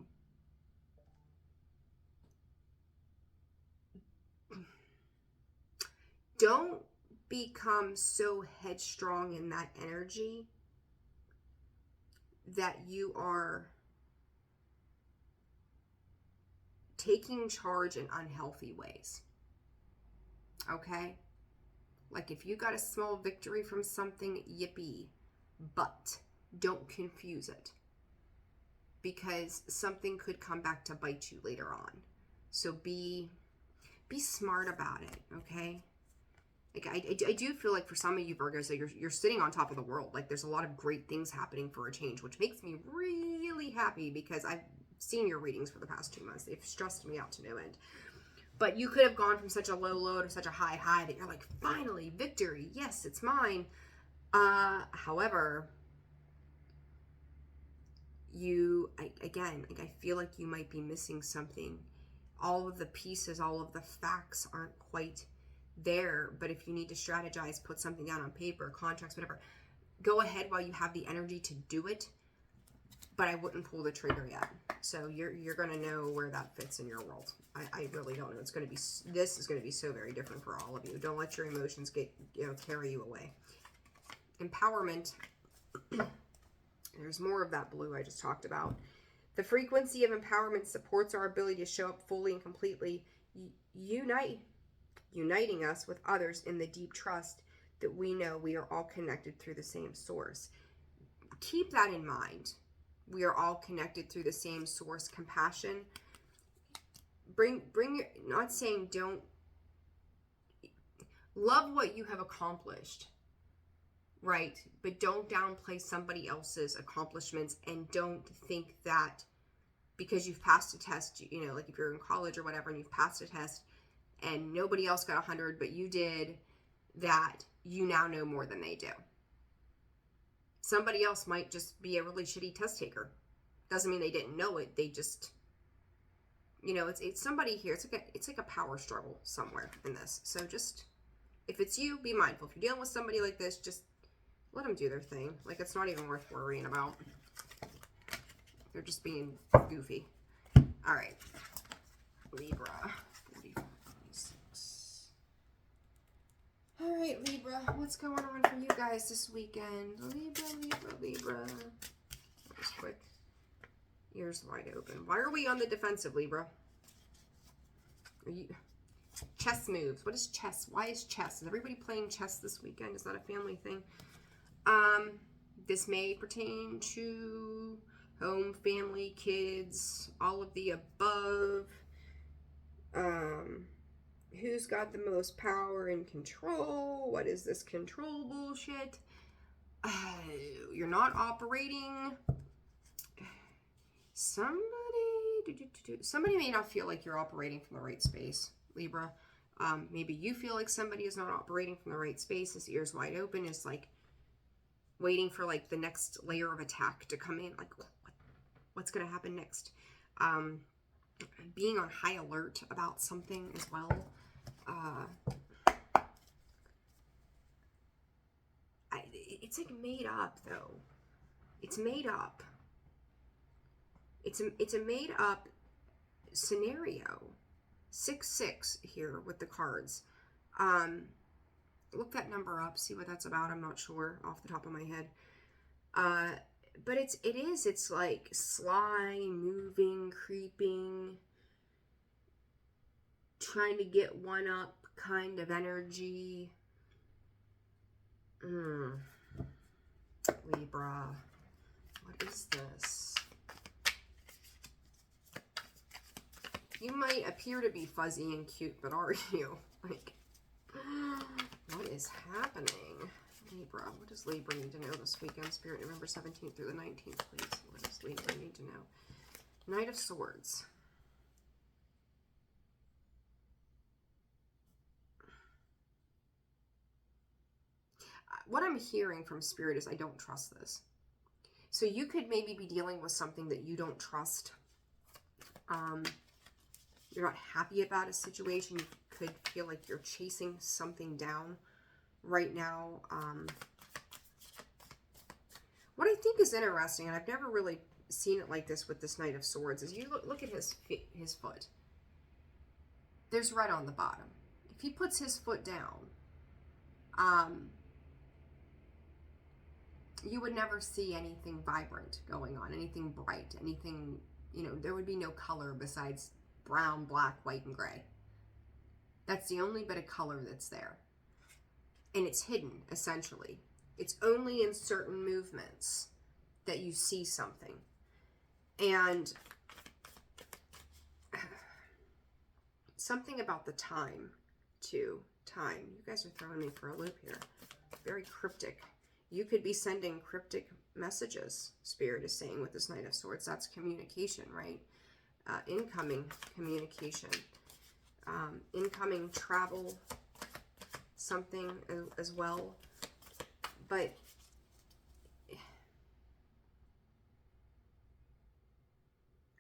don't become so headstrong in that energy that you are taking charge in unhealthy ways. Okay? Like if you got a small victory from something, yippee. But don't confuse it. Because something could come back to bite you later on. So be smart about it, okay? Like I do feel like for some of you Virgos that you're sitting on top of the world. Like there's a lot of great things happening for a change, which makes me really happy because I've seen your readings for the past 2 months. They've stressed me out to no end. But you could have gone from such a low to such a high that you're like, finally, victory. Yes, it's mine. However, I feel like you might be missing something. All of the pieces, all of the facts aren't quite there. But if you need to strategize, put something down on paper, contracts, whatever, go ahead while you have the energy to do it. But I wouldn't pull the trigger yet. So you're going to know where that fits in your world. I really don't know. This is going to be so very different for all of you. Don't let your emotions carry you away. Empowerment. There's more of that blue I just talked about. The frequency of empowerment supports our ability to show up fully and completely, uniting us with others in the deep trust that we know we are all connected through the same source. Keep that in mind. We are all connected through the same source. Compassion. Not saying don't love what you have accomplished, right? But don't downplay somebody else's accomplishments, and don't think that because you've passed a test, like if you're in college or whatever and you've passed a test and nobody else got 100, but you did, that you now know more than they do. Somebody else might just be a really shitty test taker. Doesn't mean they didn't know it. They just, you know, it's somebody here. It's like a power struggle somewhere in this. So just, if it's you, be mindful. If you're dealing with somebody like this, just let them do their thing. Like, it's not even worth worrying about. They're just being goofy. All right. Libra. 45, 46. All right, Libra. What's going on for you guys this weekend? Libra. Just quick. Ears wide open. Why are we on the defensive, Libra? Are you... Chess moves. What is chess? Why is chess? Is everybody playing chess this weekend? Is that a family thing? This may pertain to home, family, kids, all of the above. Who's got the most power and control? What is this control bullshit? You're not operating. Somebody may not feel like you're operating from the right space, Libra. Maybe you feel like somebody is not operating from the right space. This ears wide open is like waiting for like the next layer of attack to come in. Like, what's going to happen next? Being on high alert about something as well. It's like made up though. It's made up. It's a made up scenario. 6-6 here with the cards. Look that number up, see what that's about. I'm not sure off the top of my head. But it's like sly, moving, creeping, trying to get one up kind of energy. Libra, what is this? You might appear to be fuzzy and cute, but are you? Like, what is happening? Libra, what does Libra need to know this weekend? Spirit, November 17th through the 19th, please. What does Libra need to know? Knight of Swords. What I'm hearing from Spirit is I don't trust this. So you could maybe be dealing with something that you don't trust. You're not happy about a situation. You could feel like you're chasing something down right now. What I think is interesting, and I've never really seen it like this with this Knight of Swords, is you look at his foot. There's red on the bottom. If he puts his foot down, you would never see anything vibrant going on, anything bright, anything, you know, there would be no color besides brown, black, white, and gray. That's the only bit of color that's there. And it's hidden, essentially. It's only in certain movements that you see something. And something about the time, too. Time. You guys are throwing me for a loop here. Very cryptic. You could be sending cryptic messages, Spirit is saying, with this Knight of Swords. That's communication, right? Incoming communication. Incoming travel, something as well. But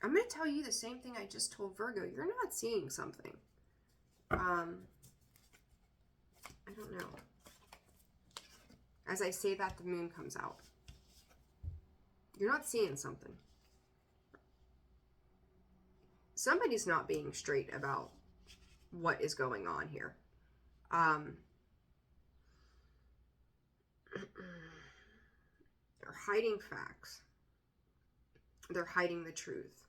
I'm going to tell you the same thing I just told Virgo. You're not seeing something. I don't know. As I say that, the moon comes out. You're not seeing something. Somebody's not being straight about what is going on here. They're hiding facts. They're hiding the truth.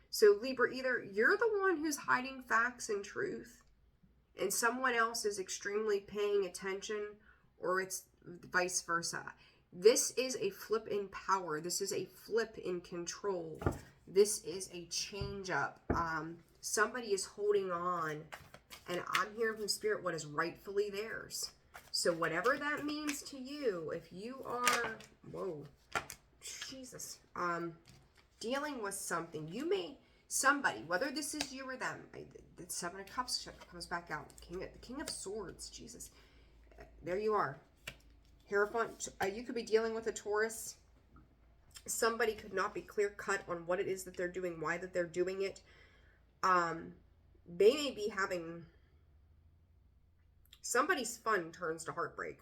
So Libra, either you're the one who's hiding facts and truth, and someone else is extremely paying attention, or it's vice versa. This is a flip in power. This is a flip in control. This is a change up. Somebody is holding on, and I'm hearing from Spirit what is rightfully theirs. So whatever that means to you, if you are, whoa, Jesus, dealing with something, you may Somebody, whether this is you or them, the Seven of Cups comes back out. King of Swords, Jesus. There you are. Hierophant, you could be dealing with a Taurus. Somebody could not be clear cut on what it is that they're doing, why that they're doing it. They may be having, somebody's fun turns to heartbreak.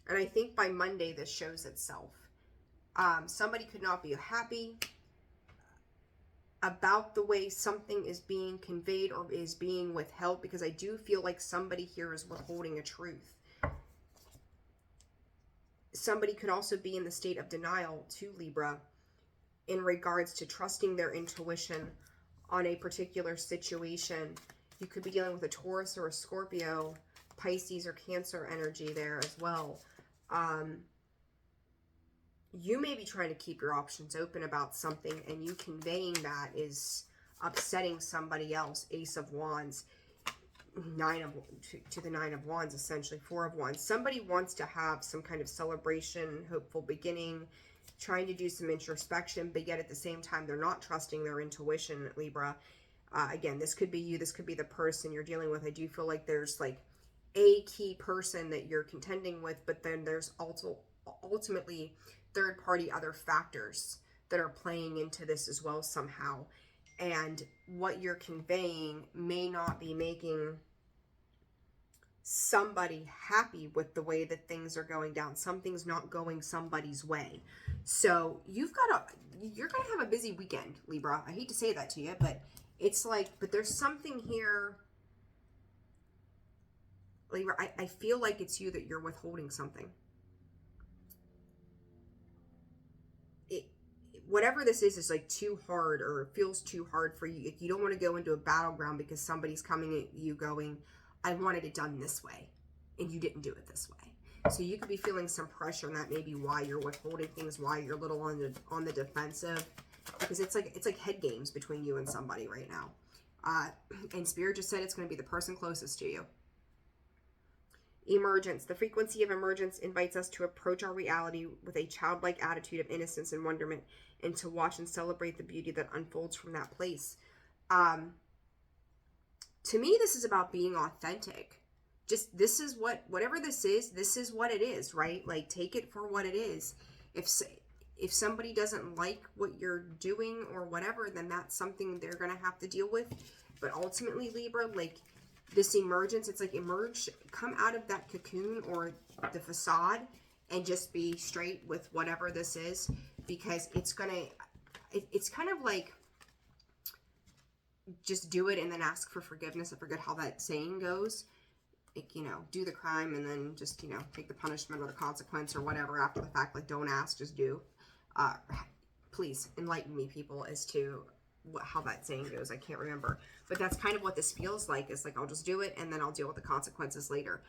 And I think by Monday this shows itself. Somebody could not be happy about the way something is being conveyed or is being withheld, because I do feel like somebody here is withholding a truth. Somebody could also be in the state of denial to Libra in regards to trusting their intuition on a particular situation. You could be dealing with a Taurus or a Scorpio, Pisces or Cancer energy there as well. You may be trying to keep your options open about something, and you conveying that is upsetting somebody else. Ace of Wands, to the Nine of Wands, essentially. Four of Wands. Somebody wants to have some kind of celebration, hopeful beginning, trying to do some introspection, but yet at the same time, they're not trusting their intuition, Libra. Again, this could be you. This could be the person you're dealing with. I do feel like there's like a key person that you're contending with, but then there's also ultimately third-party other factors that are playing into this as well somehow. And what you're conveying may not be making somebody happy with the way that things are going down. Something's not going somebody's way. So you're going to have a busy weekend, Libra. I hate to say that to you, but it's like, but there's something here, Libra, I feel like it's you that you're withholding something. Whatever this is like too hard, or it feels too hard for you. You don't want to go into a battleground because somebody's coming at you going, I wanted it done this way, and you didn't do it this way. So you could be feeling some pressure, and that may be why you're withholding things, why you're a little on the defensive, because it's like head games between you and somebody right now. And Spirit just said it's going to be the person closest to you. Emergence. The frequency of emergence invites us to approach our reality with a childlike attitude of innocence and wonderment, and to watch and celebrate the beauty that unfolds from that place. To me, this is about being authentic. Just, this is whatever this is what it is, right? Like, take it for what it is. If somebody doesn't like what you're doing or whatever, then that's something they're going to have to deal with. But ultimately, Libra, like, this emergence, it's like emerge, come out of that cocoon or the facade and just be straight with whatever this is, because it's kind of like, just do it and then ask for forgiveness. I forget how that saying goes. Like, do the crime and then just, take the punishment or the consequence or whatever after the fact. Like, don't ask, just do. Please enlighten me, people, as to how that saying goes. I can't remember, but that's kind of what this feels like. It's like, I'll just do it and then I'll deal with the consequences later.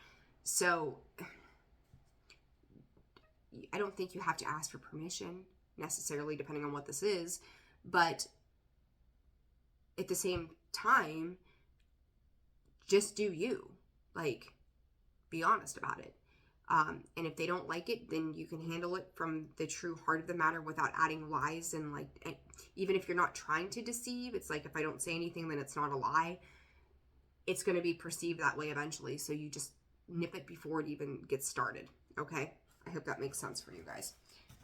So I don't think you have to ask for permission necessarily, depending on what this is, but at the same time, just do you. Like, be honest about it. And if they don't like it, then you can handle it from the true heart of the matter without adding lies. And like, even if you're not trying to deceive, it's like, if I don't say anything, then it's not a lie. It's going to be perceived that way eventually. So you just nip it before it even gets started. Okay. I hope that makes sense for you guys.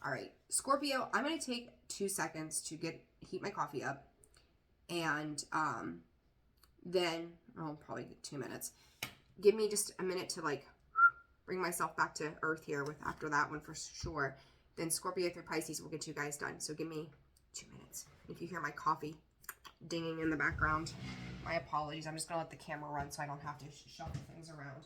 All right, Scorpio, I'm going to take 2 seconds to heat my coffee up. And then I'll probably get 2 minutes. Give me just a minute to like bring myself back to earth here with after that one for sure. Then Scorpio through Pisces will get you guys done. So give me 2 minutes. If you hear my coffee dinging in the background, my apologies. I'm just going to let the camera run so I don't have to shuffle things around.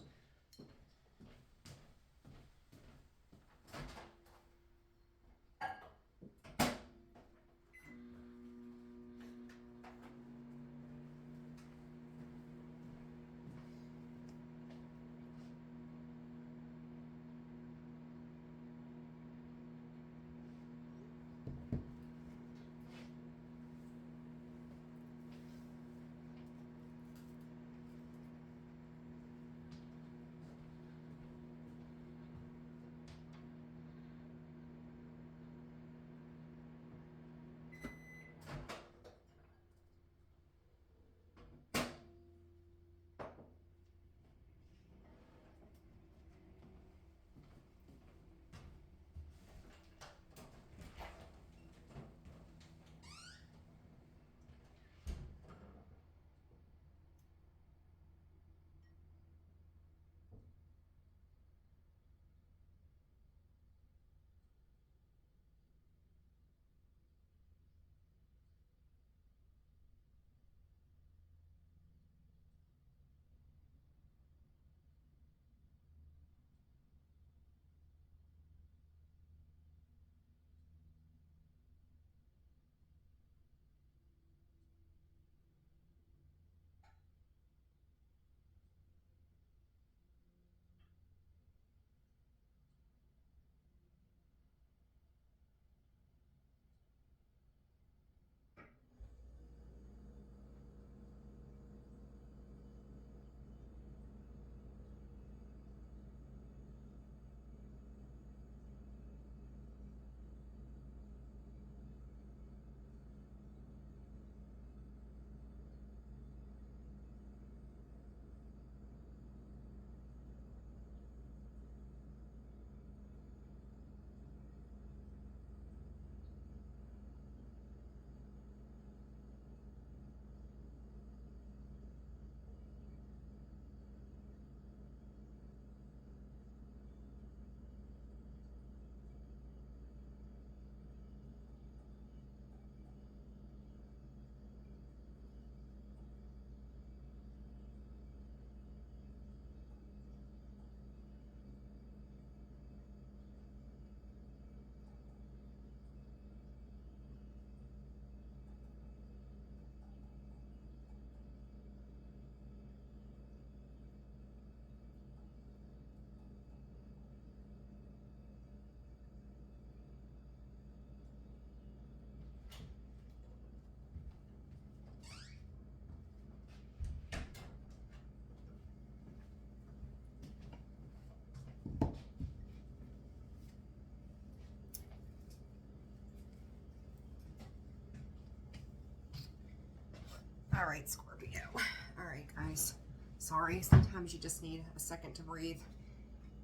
All right, Scorpio. All right, guys. Sorry, sometimes you just need a second to breathe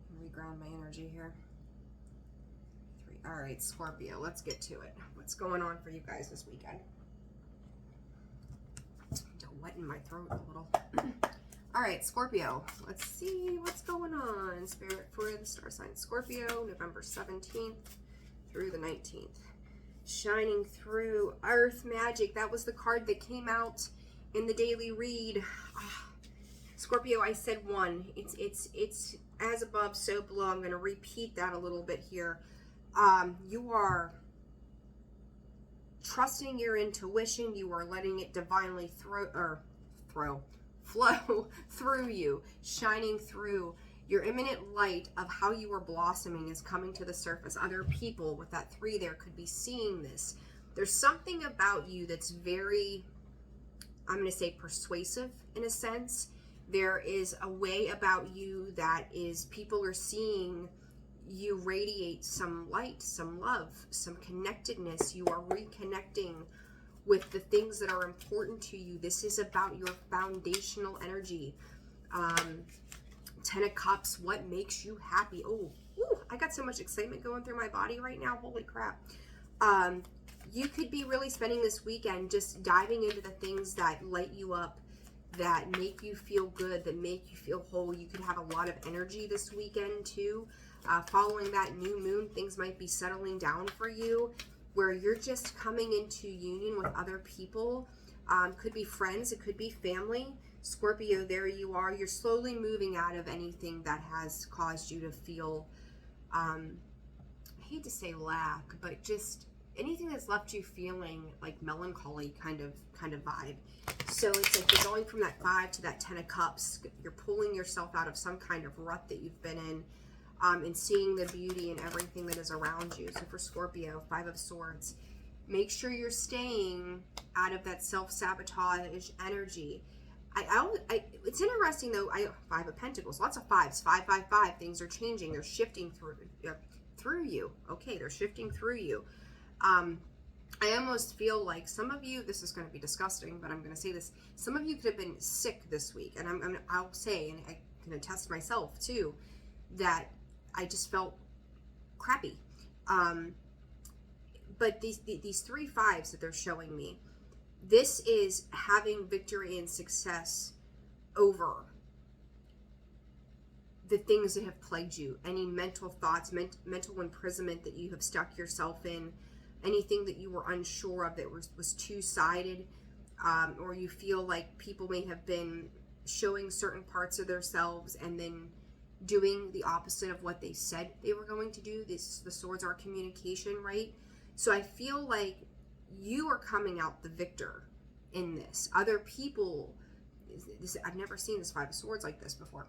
and reground my energy here. All right, Scorpio, let's get to it. What's going on for you guys this weekend? Wetting my throat a little. All right, Scorpio, let's see what's going on. Spirit for the star sign Scorpio, November 17th through the 19th. Shining through Earth Magic. That was the card that came out in the daily read. Scorpio, I said one. It's as above, so below. I'm going to repeat that a little bit here. You are trusting your intuition. You are letting it divinely flow through you, shining through. Your imminent light of how you are blossoming is coming to the surface. Other people with that 3 there could be seeing this. There's something about you that's very, I'm going to say, persuasive in a sense. There is a way about you that is, people are seeing you radiate some light, some love, some connectedness. You are reconnecting with the things that are important to you. This is about your foundational energy. 10 of Cups, what makes you happy? Oh, I got so much excitement going through my body right now. Holy crap. You could be really spending this weekend just diving into the things that light you up, that make you feel good, that make you feel whole. You could have a lot of energy this weekend too. Following that new moon, things might be settling down for you, where you're just coming into union with other people. Could be friends, it could be family. Scorpio, there you are. You're slowly moving out of anything that has caused you to feel, I hate to say lack, but just anything that's left you feeling like melancholy kind of vibe. So it's like you're going from that 5 to that 10 of Cups. You're pulling yourself out of some kind of rut that you've been in, and seeing the beauty in everything that is around you. So for Scorpio, 5 of Swords, make sure you're staying out of that self-sabotage energy. It's interesting though. 5 of Pentacles, lots of 5s. 5, 5, 5. Things are changing. They're shifting through you. Okay, they're shifting through you. I almost feel like some of you, this is going to be disgusting, but I'm going to say this. Some of you could have been sick this week, and I'll say, and I can attest myself too, that I just felt crappy. But these 3 5s that they're showing me, this is having victory and success over the things that have plagued you. Any mental thoughts, mental imprisonment that you have stuck yourself in, anything that you were unsure of that was two-sided, or you feel like people may have been showing certain parts of themselves and then doing the opposite of what they said they were going to do. The swords are communication, right? So I feel like you are coming out the victor in this. Other people, I've never seen this 5 of Swords like this before.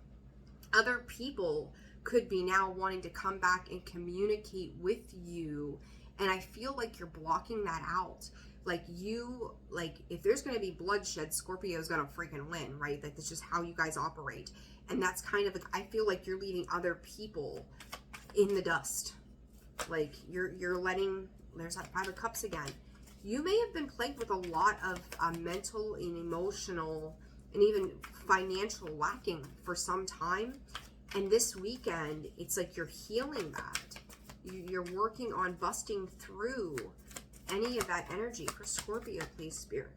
Other people could be now wanting to come back and communicate with you, and I feel like you're blocking that out. Like if there's going to be bloodshed, Scorpio is going to freaking win, right? Like that's just how you guys operate. And that's kind of like, I feel like you're leaving other people in the dust. Like you're letting, there's that 5 of Cups again. You may have been plagued with a lot of mental and emotional and even financial lacking for some time. And this weekend, it's like you're healing that. You're working on busting through any of that energy. For Scorpio, please, Spirit.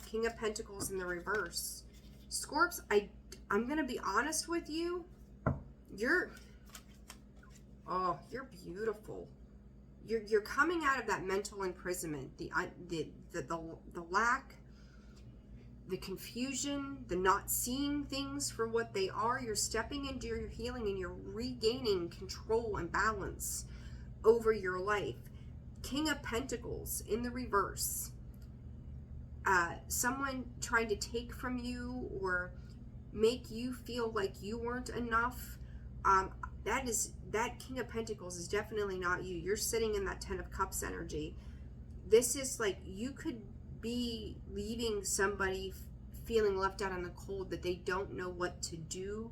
King of Pentacles in the reverse. Scorps, I'm going to be honest with you. You're beautiful. You're coming out of that mental imprisonment, the lack, the confusion, the not seeing things for what they are. You're stepping into your healing and you're regaining control and balance over your life. King of Pentacles in the reverse. Someone trying to take from you or make you feel like you weren't enough. That King of Pentacles is definitely not you. You're sitting in that 10 of Cups energy. This is like you could be leaving somebody feeling left out in the cold, that they don't know what to do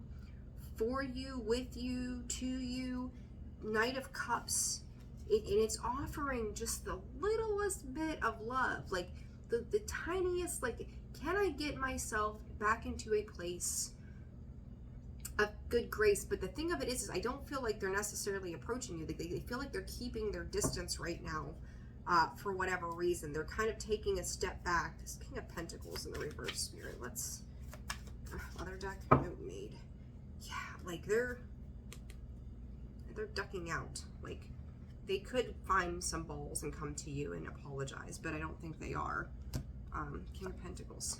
for you, with you, to you. Knight of Cups, and it's offering just the littlest bit of love, like the tiniest, like can I get myself back into a place of good grace? But the thing of it is I don't feel like they're necessarily approaching you. They feel like they're keeping their distance right now for whatever reason. They're kind of taking a step back. This King of Pentacles in the reverse, Spirit. Let's, other deck, note made. Yeah, like they're ducking out. Like they could find some balls and come to you and apologize, but I don't think they are. King of Pentacles.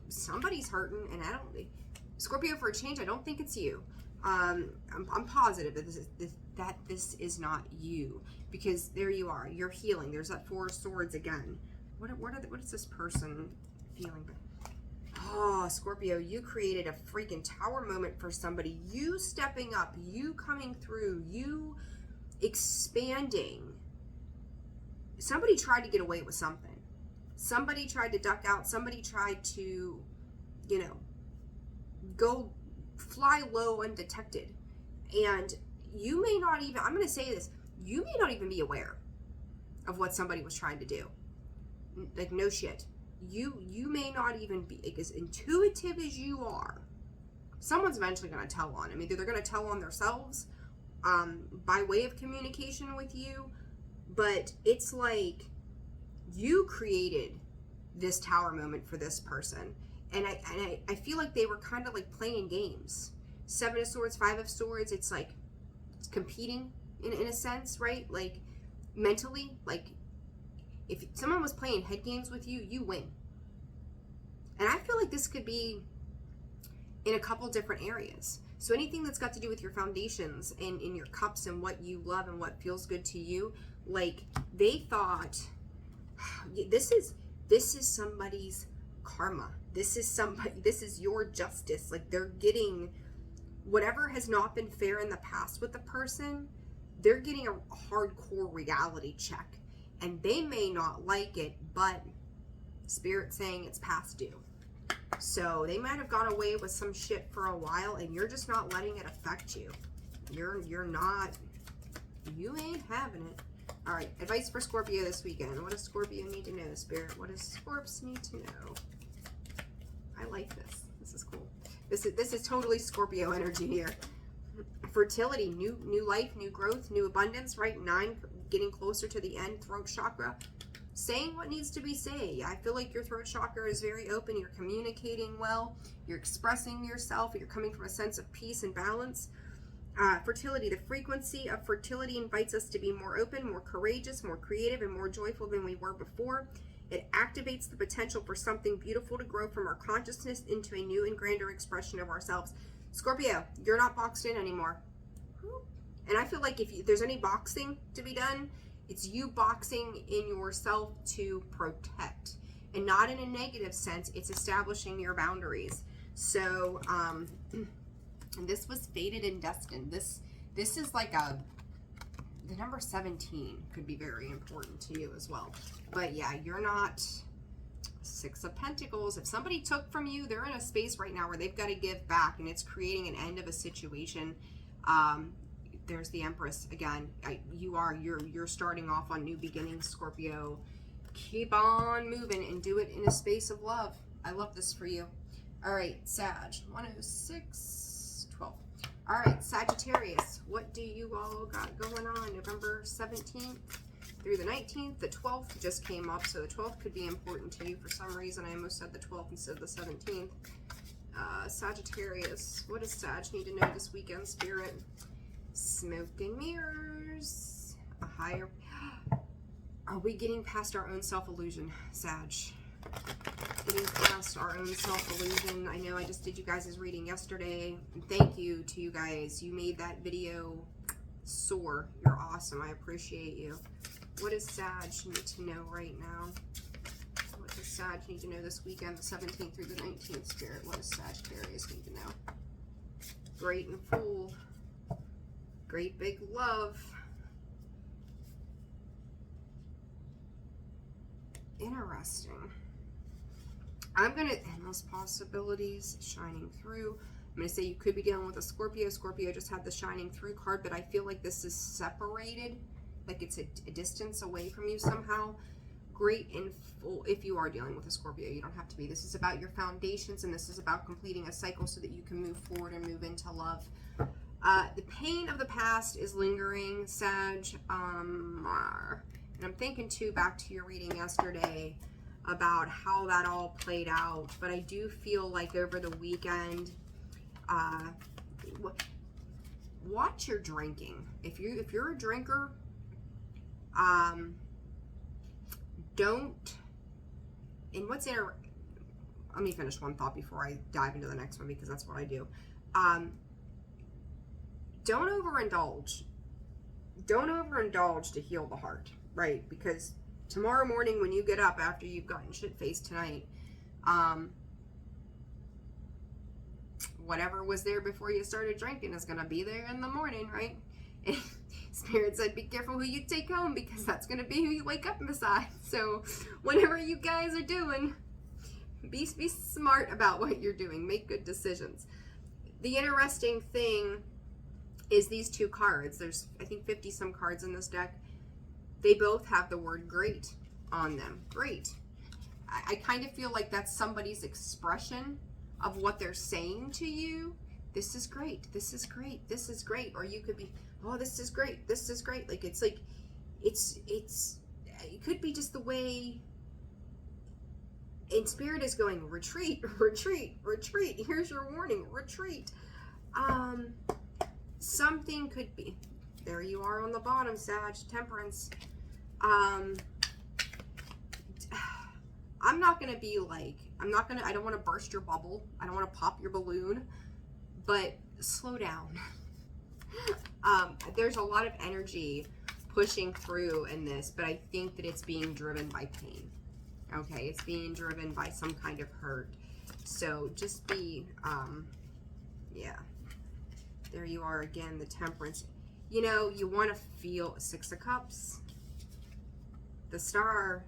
Somebody's hurting, and I don't, Scorpio, for a change, I don't think it's you. I'm positive that this is not you, because there you are, you're healing. There's that Four of Swords again. What is this person feeling? Oh, Scorpio, you created a freaking tower moment for somebody. You stepping up, you coming through, you expanding. Somebody tried to get away with something. Somebody tried to duck out. Somebody tried to, you know, go fly low undetected. And you may not even, I'm going to say this, you may not even be aware of what somebody was trying to do. Like, no shit. You may not even be, like, as intuitive as you are, someone's eventually going to tell on. I mean, they're going to tell on themselves by way of communication with you. But it's like, you created this tower moment for this person. And I feel like they were kind of like playing games. Seven of Swords, Five of Swords, it's like it's competing in a sense, right? Like mentally, like if someone was playing head games with you, you win. And I feel like this could be in a couple different areas. So anything that's got to do with your foundations and in your cups and what you love and what feels good to you, like they thought, this is somebody's karma. This is your justice. Like they're getting whatever has not been fair in the past with the person, they're getting a hardcore reality check. And they may not like it, but Spirit's saying it's past due. So they might have got away with some shit for a while, and you're just not letting it affect you. You're not, you ain't having it. All right, advice for Scorpio this weekend. What does Scorpio need to know, Spirit? What does Scorps need to know? I like this. This is cool. This is totally Scorpio energy here. Fertility, new life, new growth, new abundance, right? 9, getting closer to the end. Throat chakra, saying what needs to be said. I feel like your throat chakra is very open. You're communicating well. You're expressing yourself. You're coming from a sense of peace and balance. Fertility, the frequency of fertility invites us to be more open, more courageous, more creative, and more joyful than we were before. It activates the potential for something beautiful to grow from our consciousness into a new and grander expression of ourselves. Scorpio, you're not boxed in anymore. And I feel like if there's any boxing to be done, it's you boxing in yourself to protect. And not in a negative sense, it's establishing your boundaries. So, and this was fated and destined. This is like the number 17 could be very important to you as well. But yeah, you're not. Six of Pentacles. If somebody took from you, they're in a space right now where they've got to give back, and it's creating an end of a situation. There's the Empress again. You're starting off on new beginnings, Scorpio. Keep on moving and do it in a space of love. I love this for you. All right, Sag, 106, 12. All right, Sagittarius, what do you all got going on? November 17th through the 19th. The 12th just came up, so the 12th could be important to you for some reason. I almost said the 12th instead of the 17th. Sagittarius, what does Sag need to know this weekend, Spirit? Smoke and mirrors. A higher... Are we getting past our own self-illusion, Sag? Getting past our own self-illusion. I know I just did you guys' reading yesterday. Thank you to you guys. You made that video soar. You're awesome. I appreciate you. What does Sag need to know right now? What does Sag need to know this weekend, the 17th through the 19th, Spirit? What does Sagittarius need to know? Great and Fool. Great big love. Interesting. I'm going to, endless possibilities, shining through. I'm going to say you could be dealing with a Scorpio. Scorpio just had the shining through card, but I feel like this is separated. Like it's a distance away from you somehow. great in full. If you are dealing with a Scorpio, you don't have to be. This is about your foundations, and this is about completing a cycle so that you can move forward and move into love. The pain of the past is lingering, Sag. And I'm thinking too, back to your reading yesterday, about how that all played out. But I do feel like over the weekend, watch your drinking. If you're a drinker, don't. And what's in let me finish one thought before I dive into the next one, because that's what I do. Don't overindulge. Don't overindulge to heal the heart, right? Because tomorrow morning when you get up after you've gotten shit-faced tonight, whatever was there before you started drinking is going to be there in the morning, right? And Spirit said, be careful who you take home, because that's going to be who you wake up beside. So whatever you guys are doing, be smart about what you're doing. Make good decisions. The interesting thing is these two cards. There's, I think, 50 some cards in this deck. They both have the word great on them. Great. I kind of feel like that's somebody's expression of what they're saying to you. This is great. This is great. This is great. Or you could be, oh, this is great. This is great. Like, it's it could be just the way. And Spirit is going, retreat, retreat, retreat. Here's your warning, retreat. Something could be, there you are on the bottom, Sag, Temperance. I'm not going to be like, I don't want to burst your bubble. I don't want to pop your balloon, but slow down. There's a lot of energy pushing through in this, but I think that it's being driven by pain. Okay, it's being driven by some kind of hurt. So just be, yeah. There you are again, the Temperance. You know, you want to feel Six of Cups, the Star.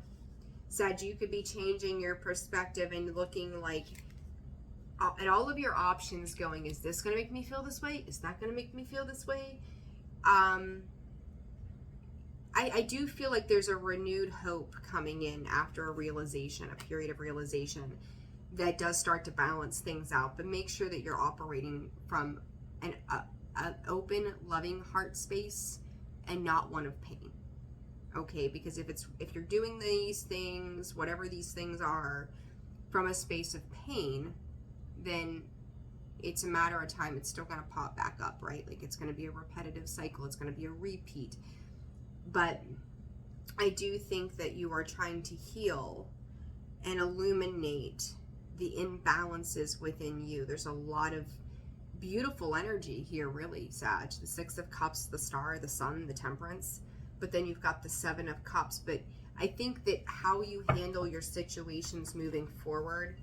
Sag, you could be changing your perspective and looking like at all of your options, going, is this going to make me feel this way? Is that going to make me feel this way? I do feel like there's a renewed hope coming in after a realization, a period of realization that does start to balance things out. But make sure that you're operating from an open, loving heart space and not one of pain. Okay, because if you're doing these things, whatever these things are, from a space of pain, then it's a matter of time. It's still going to pop back up, right? Like, it's going to be a repetitive cycle. It's going to be a repeat. But I do think that you are trying to heal and illuminate the imbalances within you. There's a lot of beautiful energy here, really, Sag. The Six of Cups, the Star, the Sun, the Temperance. But then you've got the Seven of Cups. But I think that how you handle your situations moving forward,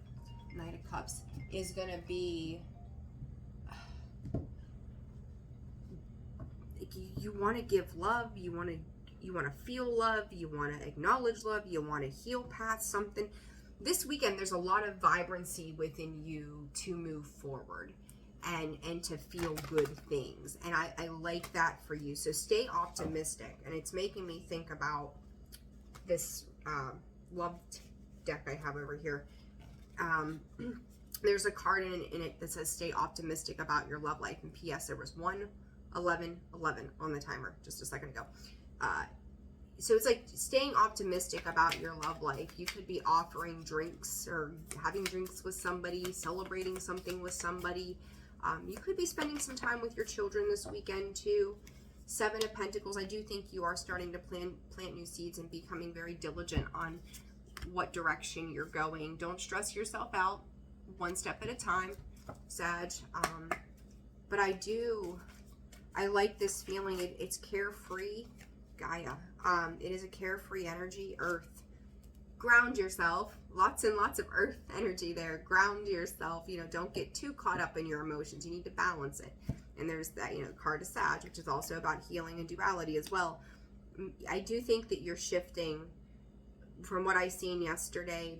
Knight of Cups, is going to be, you want to give love, you want to feel love, you want to acknowledge love, you want to heal past something. This weekend, there's a lot of vibrancy within you to move forward and to feel good things. And I like that for you. So stay optimistic. And it's making me think about this love deck I have over here. There's a card in it that says stay optimistic about your love life. And P.S. there was 1-11-11 on the timer just a second ago. So it's like staying optimistic about your love life. You could be offering drinks or having drinks with somebody, celebrating something with somebody. You could be spending some time with your children this weekend too. Seven of Pentacles, I do think you are starting to plant new seeds and becoming very diligent on what direction you're going. Don't stress yourself out, one step at a time, Sag. But I like this feeling. It's carefree, Gaia. It is a carefree energy, Earth. Ground yourself. Lots and lots of Earth energy there. Ground yourself. You know, don't get too caught up in your emotions. You need to balance it. And there's that, you know, card of Sag, which is also about healing and duality as well. I do think that you're shifting. From what I seen yesterday,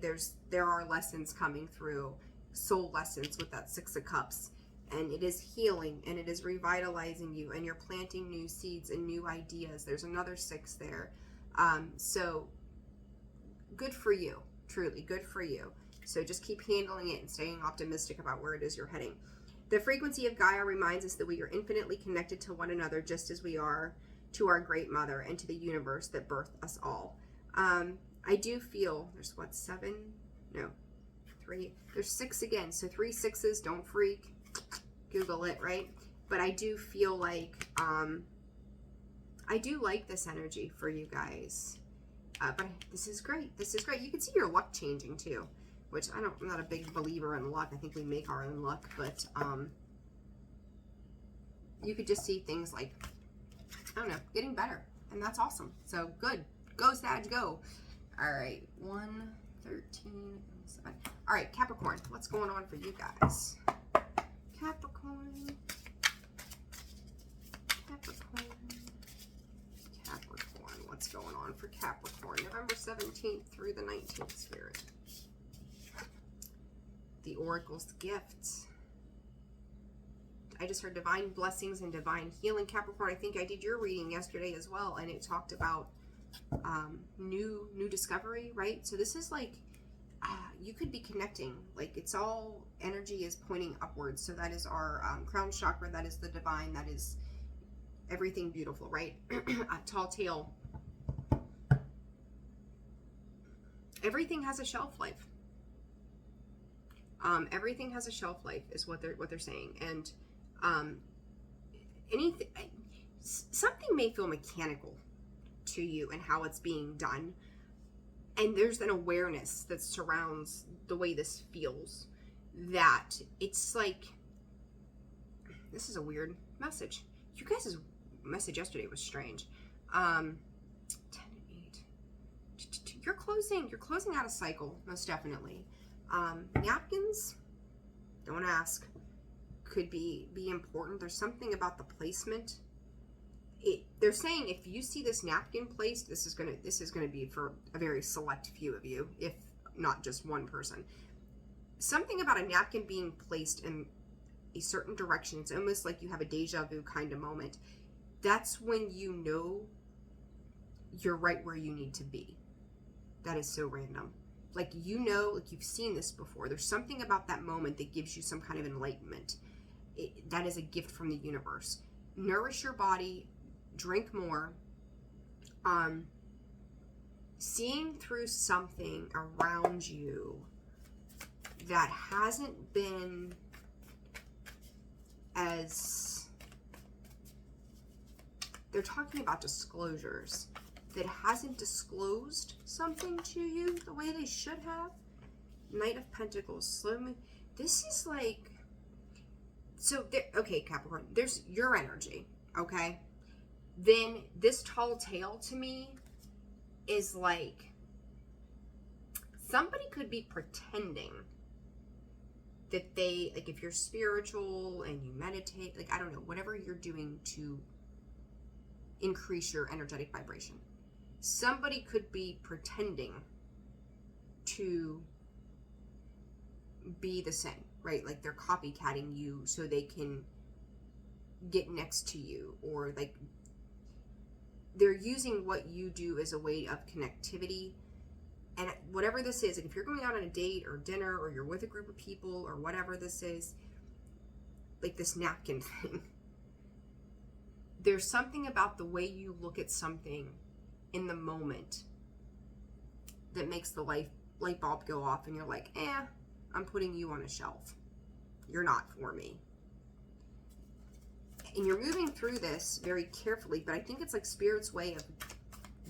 there are lessons coming through, soul lessons with that Six of Cups. And it is healing and it is revitalizing you, and you're planting new seeds and new ideas. There's another 6 there. So good for you, truly good for you. So just keep handling it and staying optimistic about where it is you're heading. The frequency of Gaia reminds us that we are infinitely connected to one another, just as we are to our great mother and to the universe that birthed us all. I do feel there's what, 7? No, 3. There's 6 again. So 3 6s, don't freak. Google it, right? But I do feel like, I do like this energy for you guys. But this is great. This is great. You can see your luck changing too, which I'm not a big believer in luck. I think we make our own luck, but you could just see things like, I don't know, getting better. And that's awesome. So good. Go, Sag, go. All right. 1, 13, 7. All right, Capricorn. What's going on for you guys? Capricorn. Capricorn. Capricorn. What's going on for Capricorn? November 17th through the 19th, Spirit. The Oracle's gifts. I just heard divine blessings and divine healing, Capricorn. I think I did your reading yesterday as well, and it talked about new discovery, right? So this is like you could be connecting, like it's all energy is pointing upwards. So that is our crown chakra, that is the divine, that is everything beautiful, right? Tall tale. Everything has a shelf life. Everything has a shelf life is what they're saying. And anything, something may feel mechanical to you and how it's being done, and there's an awareness that surrounds the way this feels, that it's like, this is a weird message. You guys' message yesterday was strange. 10 and 8. You're closing out a cycle, most definitely. Napkins, don't ask, could be important. There's something about the placement. They're saying if you see this napkin placed, this is gonna be for a very select few of you, if not just one person. Something about a napkin being placed in a certain direction. It's almost like you have a deja vu kind of moment. That's when you know you're right where you need to be. That is so random. Like, you know, like you've seen this before. There's something about that moment that gives you some kind of enlightenment. That is a gift from the universe. Nourish your body, drink more. Seeing through something around you that hasn't been as, they're talking about disclosures, that hasn't disclosed something to you the way they should have. Knight of Pentacles, slow move. This is like, so there, okay, Capricorn, there's your energy, okay? Then this tall tale to me is like, somebody could be pretending that they, like, if you're spiritual and you meditate, like, I don't know, whatever you're doing to increase your energetic vibration, somebody could be pretending to be the same, right? Like they're copycatting you so they can get next to you, or like they're using what you do as a way of connectivity. And whatever this is, like if you're going out on a date or dinner, or you're with a group of people, or whatever this is, like this napkin thing, there's something about the way you look at something in the moment that makes the light bulb go off, and you're like, I'm putting you on a shelf. You're not for me. And you're moving through this very carefully, but I think it's like Spirit's way of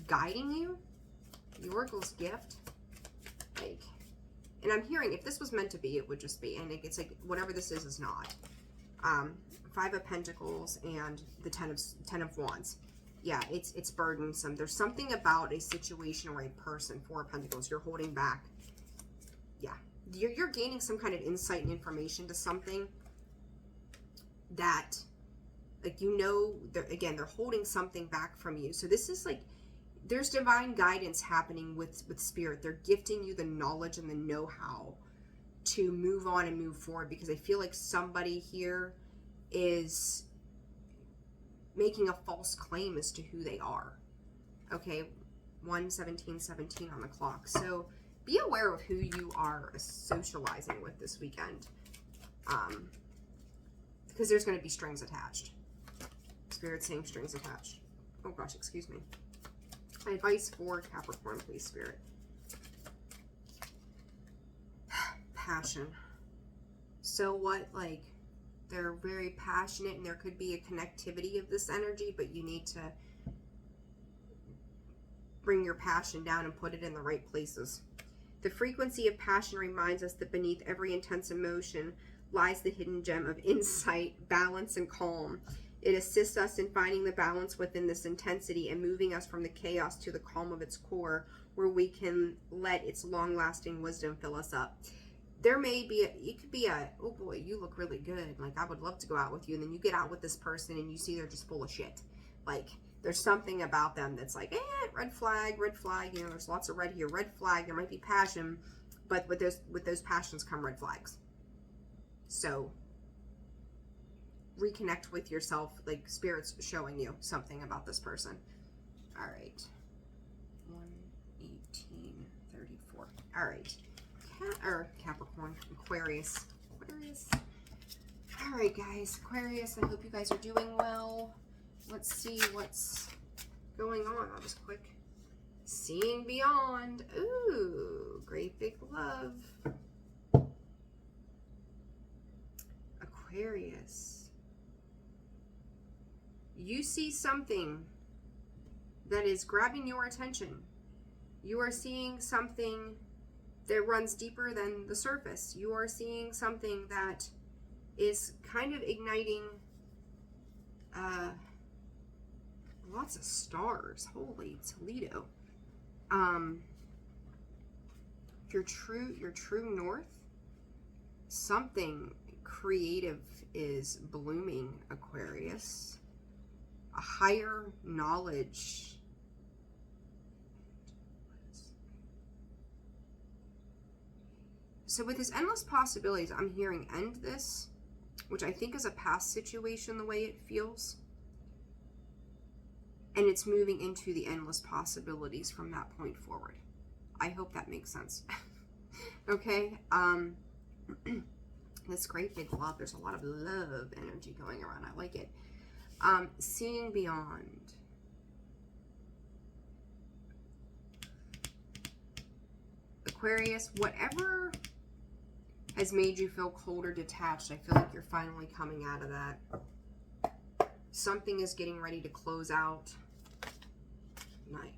guiding you. The Oracle's gift. Like, and I'm hearing if this was meant to be, it would just be. And it's like, whatever this is not. 5 of Pentacles and the 10 of Wands. Yeah, it's burdensome. There's something about a situation or a person, 4 of Pentacles, you're holding back. Yeah, you're gaining some kind of insight and information to something that, like, you know, again, they're holding something back from you. So this is like, there's divine guidance happening with Spirit. They're gifting you the knowledge and the know-how to move on and move forward, because I feel like somebody here is making a false claim as to who they are. Okay, 1:17:17 on the clock. So be aware of who you are socializing with this weekend. Because there's going to be strings attached. Spirit saying strings attached. Oh gosh, excuse me. Advice for Capricorn, please, Spirit. Passion. So what, like, they're very passionate and there could be a connectivity of this energy, but you need to bring your passion down and put it in the right places. The frequency of passion reminds us that beneath every intense emotion lies the hidden gem of insight, balance, and calm. It assists us in finding the balance within this intensity and moving us from the chaos to the calm of its core, where we can let its long-lasting wisdom fill us up. There may be, it could be oh boy, you look really good. Like, I would love to go out with you. And then you get out with this person and you see they're just full of shit. Like, there's something about them that's like, red flag, you know, there's lots of red here, red flag. There might be passion, but with those passions come red flags. So reconnect with yourself, like Spirit's showing you something about this person. All right. 1:18:34. All right. Capricorn, Aquarius. All right, guys, Aquarius, I hope you guys are doing well. Let's see what's going on. I'll just click. Seeing beyond. Ooh, great big love. Aquarius. You see something that is grabbing your attention. You are seeing something that runs deeper than the surface. You are seeing something that is kind of igniting lots of stars. Holy Toledo. Your true north, something creative is blooming, Aquarius. A higher knowledge. So with this endless possibilities, I'm hearing end this, which I think is a past situation the way it feels. And it's moving into the endless possibilities from that point forward. I hope that makes sense. Okay. This great big love. There's a lot of love energy going around. I like it. Seeing beyond. Aquarius, whatever has made you feel cold or detached, I feel like you're finally coming out of that. Something is getting ready to close out.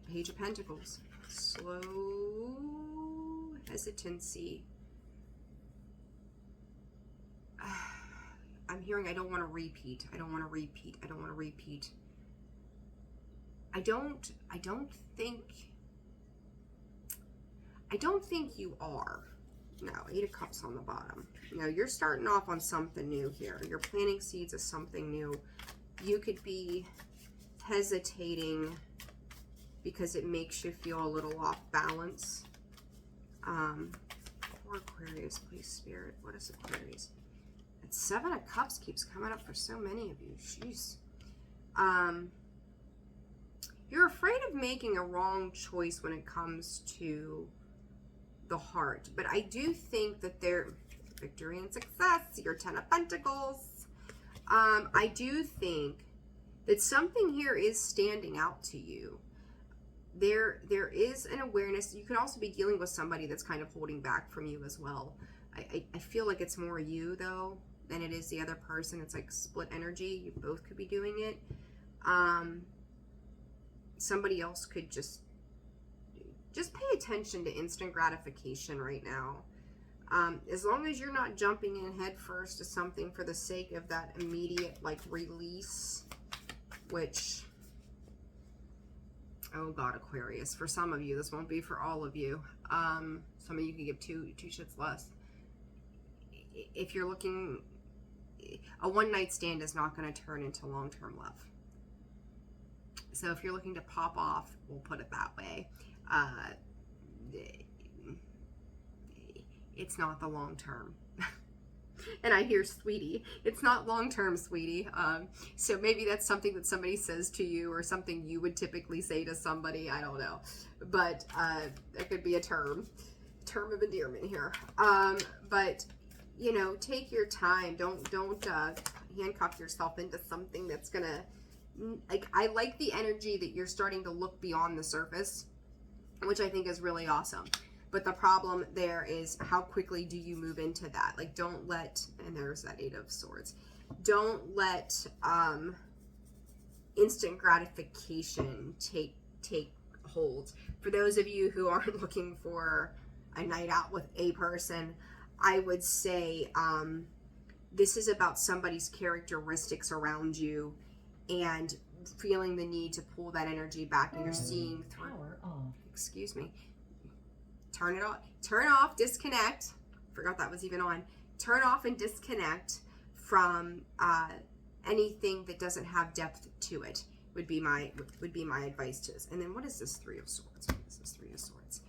Page of Pentacles. Slow hesitancy. I'm hearing I don't want to repeat. I don't think you are. No, 8 of Cups on the bottom. You know, you're starting off on something new here. You're planting seeds of something new. You could be hesitating because it makes you feel a little off balance. For Aquarius, please, Spirit. What is Aquarius? That 7 of Cups keeps coming up for so many of you. Jeez. You're afraid of making a wrong choice when it comes to the heart. But I do think that victory and success, your 10 of Pentacles. I do think that something here is standing out to you. There is an awareness. You could also be dealing with somebody that's kind of holding back from you as well. I feel like it's more you, though, than it is the other person. It's like split energy. You both could be doing it. Somebody else could just pay attention to instant gratification right now. As long as you're not jumping in head first to something for the sake of that immediate, like, release, which... Oh God, Aquarius. For some of you, this won't be for all of you. Some of you can give two shits less. If you're looking, a one-night stand is not going to turn into long-term love. So if you're looking to pop off, we'll put it that way. It's not the long term. And I hear sweetie. It's not long-term, sweetie. So maybe that's something that somebody says to you, or something you would typically say to somebody. I don't know. But that could be a term of endearment here. But you know, take your time. Don't handcuff yourself into something that's gonna, like, I like the energy that you're starting to look beyond the surface, which I think is really awesome. But the problem there is, how quickly do you move into that? Like, don't let, and there's that 8 of Swords. Don't let instant gratification take hold. For those of you who aren't looking for a night out with a person, I would say this is about somebody's characteristics around you and feeling the need to pull that energy back, and you're seeing through. Power off. Excuse me. Turn it off. Turn off, disconnect. Forgot that was even on. Turn off and disconnect from anything that doesn't have depth to it. Would be my advice to this. And then what is this 3 of Swords? What is this 3 of Swords?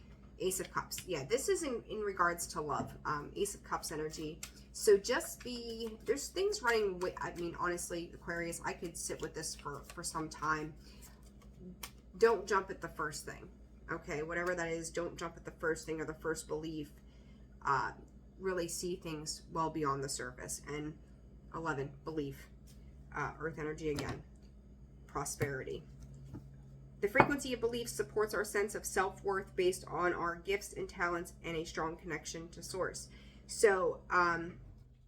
Ace of Cups. Yeah, this is in regards to love. Ace of Cups energy. So just be, there's things running with, I mean, honestly, Aquarius, I could sit with this for some time. Don't jump at the first thing. Okay, whatever that is, don't jump at the first thing or the first belief. Really see things well beyond the surface. And 11, belief. Earth energy again. Prosperity. The frequency of belief supports our sense of self-worth based on our gifts and talents and a strong connection to source. So,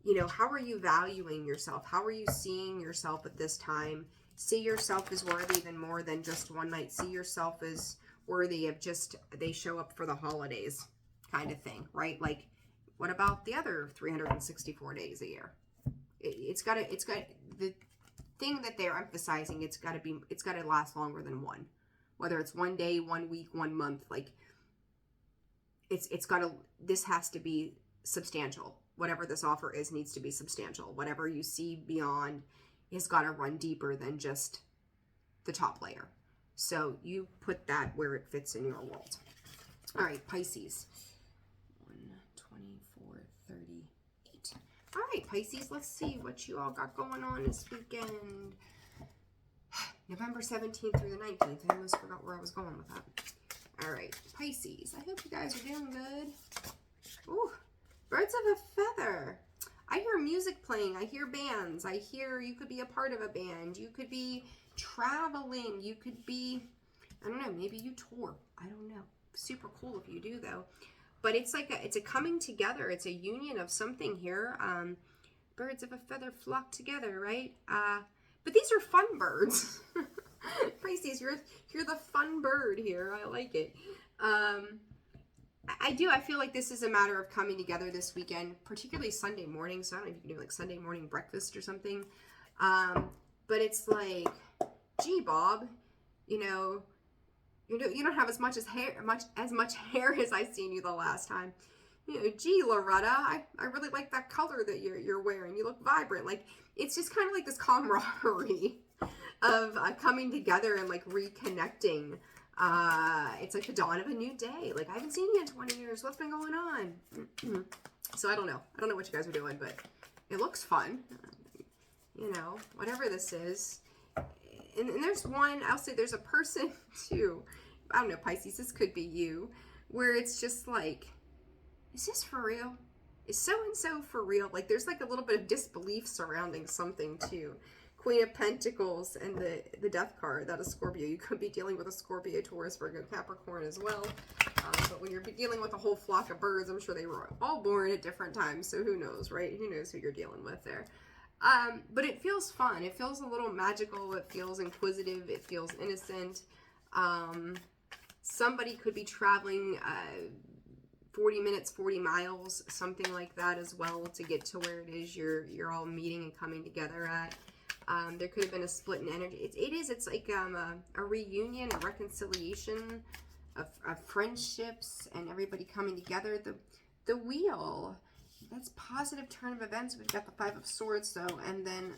you know, how are you valuing yourself? How are you seeing yourself at this time? See yourself as worthy than more than just one night. See yourself as worthy of just, they show up for the holidays kind of thing, right? Like, what about the other 364 days a year? It's got the thing that they're emphasizing, it's got to last longer than one. Whether it's 1 day, 1 week, 1 month, like this has to be substantial. Whatever this offer is needs to be substantial. Whatever you see beyond has got to run deeper than just the top layer. So you put that where it fits in your world. All right, Pisces. 124, 38. All right, Pisces, let's see what you all got going on this weekend. November 17th through the 19th. I almost forgot where I was going with that. All right, Pisces. I hope you guys are doing good. Ooh, birds of a feather. I hear music playing. I hear bands. I hear you could be a part of a band. You could be traveling. You could be, I don't know, maybe you tour. I don't know. Super cool if you do, though. But it's like it's a coming together. It's a union of something here. Birds of a feather flock together, right? But these are fun birds. Pisces, you're the fun bird here. I like it. I feel like this is a matter of coming together this weekend, particularly Sunday morning. So I don't know if you can do like Sunday morning breakfast or something. But it's like, gee, Bob, you know, you don't have as much hair as I seen you the last time. You know, gee, Loretta, I really like that color that you're wearing. You look vibrant. Like, it's just kind of like this camaraderie of coming together and like reconnecting. It's like the dawn of a new day. Like, I haven't seen you in 20 years. What's been going on? So I don't know what you guys are doing, but it looks fun. You know, whatever this is. And there's one, I'll say there's a person too. I don't know, Pisces, this could be you, where it's just like, is this for real? Is so-and-so for real? Like, there's like a little bit of disbelief surrounding something too. Queen of Pentacles and the Death card, that is Scorpio. You could be dealing with a Scorpio, Taurus, Virgo, Capricorn as well. But when you're dealing with a whole flock of birds, I'm sure they were all born at different times. So who knows, right? Who knows who you're dealing with there? But it feels fun. It feels a little magical. It feels inquisitive. It feels innocent. Somebody could be traveling 40 minutes, 40 miles, something like that as well, to get to where it is you're all meeting and coming together at. There could have been a split in energy. It's like a reunion, a reconciliation of friendships and everybody coming together. The wheel, that's positive turn of events. We've got the 5 of Swords though, and then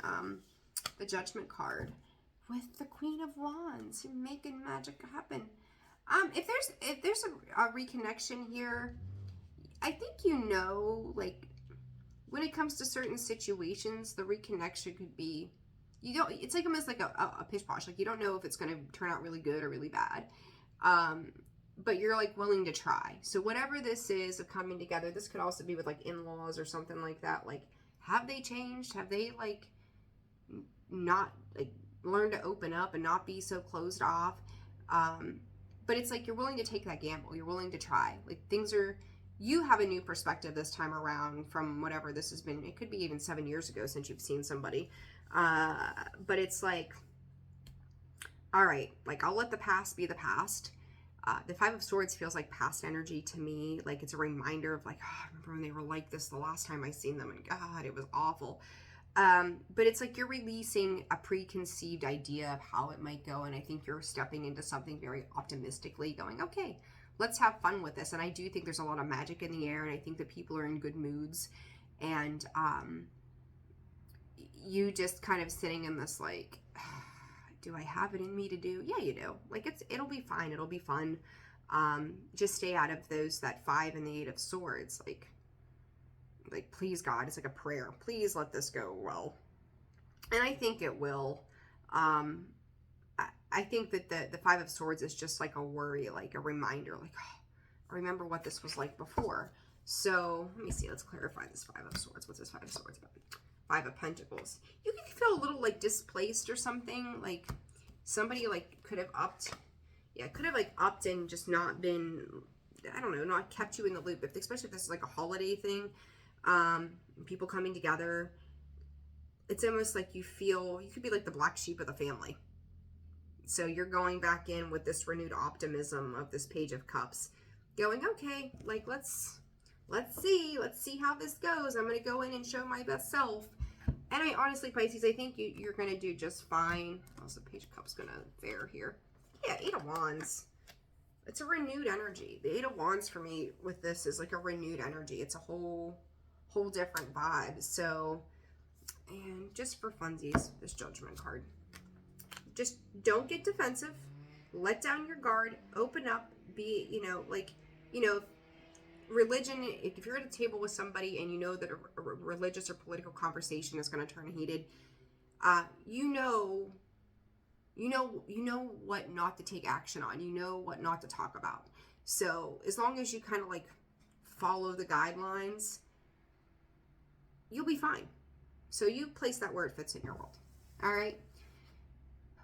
the Judgment card with the Queen of Wands, making magic happen. If there's a reconnection here, I think like when it comes to certain situations, the reconnection could be, it's like almost like a pish posh. Like, you don't know if it's going to turn out really good or really bad. But you're like willing to try. So whatever this is of coming together, this could also be with like in-laws or something like that. Like, have they changed? Have they like not like learned to open up and not be so closed off? But it's like you're willing to take that gamble. You're willing to try. Like, you have a new perspective this time around from whatever this has been. It could be even 7 years ago since you've seen somebody. But it's like, all right, like, I'll let the past be the past. The Five of Swords feels like past energy to me. Like, it's a reminder of like, oh, I remember when they were like this the last time I seen them, and God, it was awful. But it's like you're releasing a preconceived idea of how it might go, and I think you're stepping into something very optimistically, going, okay, let's have fun with this. And I do think there's a lot of magic in the air, and I think that people are in good moods, and you just kind of sitting in this like, do I have it in me to do? Yeah, you do. Like, it'll be fine. It'll be fun. Just stay out of that 5 and the 8 of Swords. Like, please, God, it's like a prayer. Please let this go well. And I think it will. I think that the 5 of Swords is just like a worry, like a reminder, like, oh, I remember what this was like before. So let me see. Let's clarify this 5 of Swords. What's this 5 of Swords about? 5 of Pentacles. You can feel a little like displaced or something. Like, somebody like could have upped. Yeah, could have like upped and just not been, I don't know, not kept you in the loop. Especially if this is like a holiday thing. People coming together. It's almost like you could be like the black sheep of the family. So you're going back in with this renewed optimism of this Page of Cups, going, okay, like, let's see how this goes. I'm going to go in and show my best self. And I honestly, Pisces, I think you're going to do just fine. How's the Page of Cups going to fare here? Yeah, 8 of Wands. It's a renewed energy. The 8 of Wands for me with this is like a renewed energy. It's a whole different vibe. So, and just for funsies, this Judgment card. Just don't get defensive. Let down your guard. Open up. Be, religion, if you're at a table with somebody and you know that a religious or political conversation is going to turn heated, you know what not to take action on. You know what not to talk about. So as long as you kind of like follow the guidelines, you'll be fine. So you place that where it fits in your world. All right.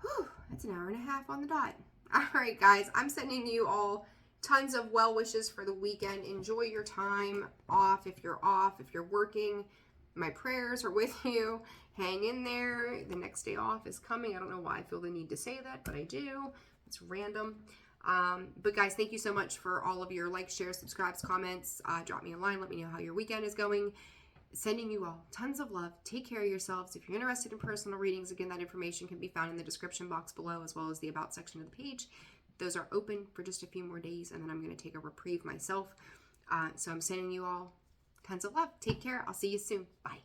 Whew, that's an hour and a half on the dot. All right, guys, I'm sending you all tons of well wishes for the weekend. Enjoy your time off. If you're working, my prayers are with you. Hang in there. The next day off is coming. I don't know why I feel the need to say that, but I do. It's random. But guys, thank you so much for all of your likes, shares, subscribes, comments. Drop me a line. Let me know how your weekend is going. Sending you all tons of love. Take care of yourselves. If you're interested in personal readings, again, that information can be found in the description box below, as well as the about section of the page. Those are open for just a few more days, and then I'm going to take a reprieve myself. So I'm sending you all tons of love. Take care. I'll see you soon. Bye.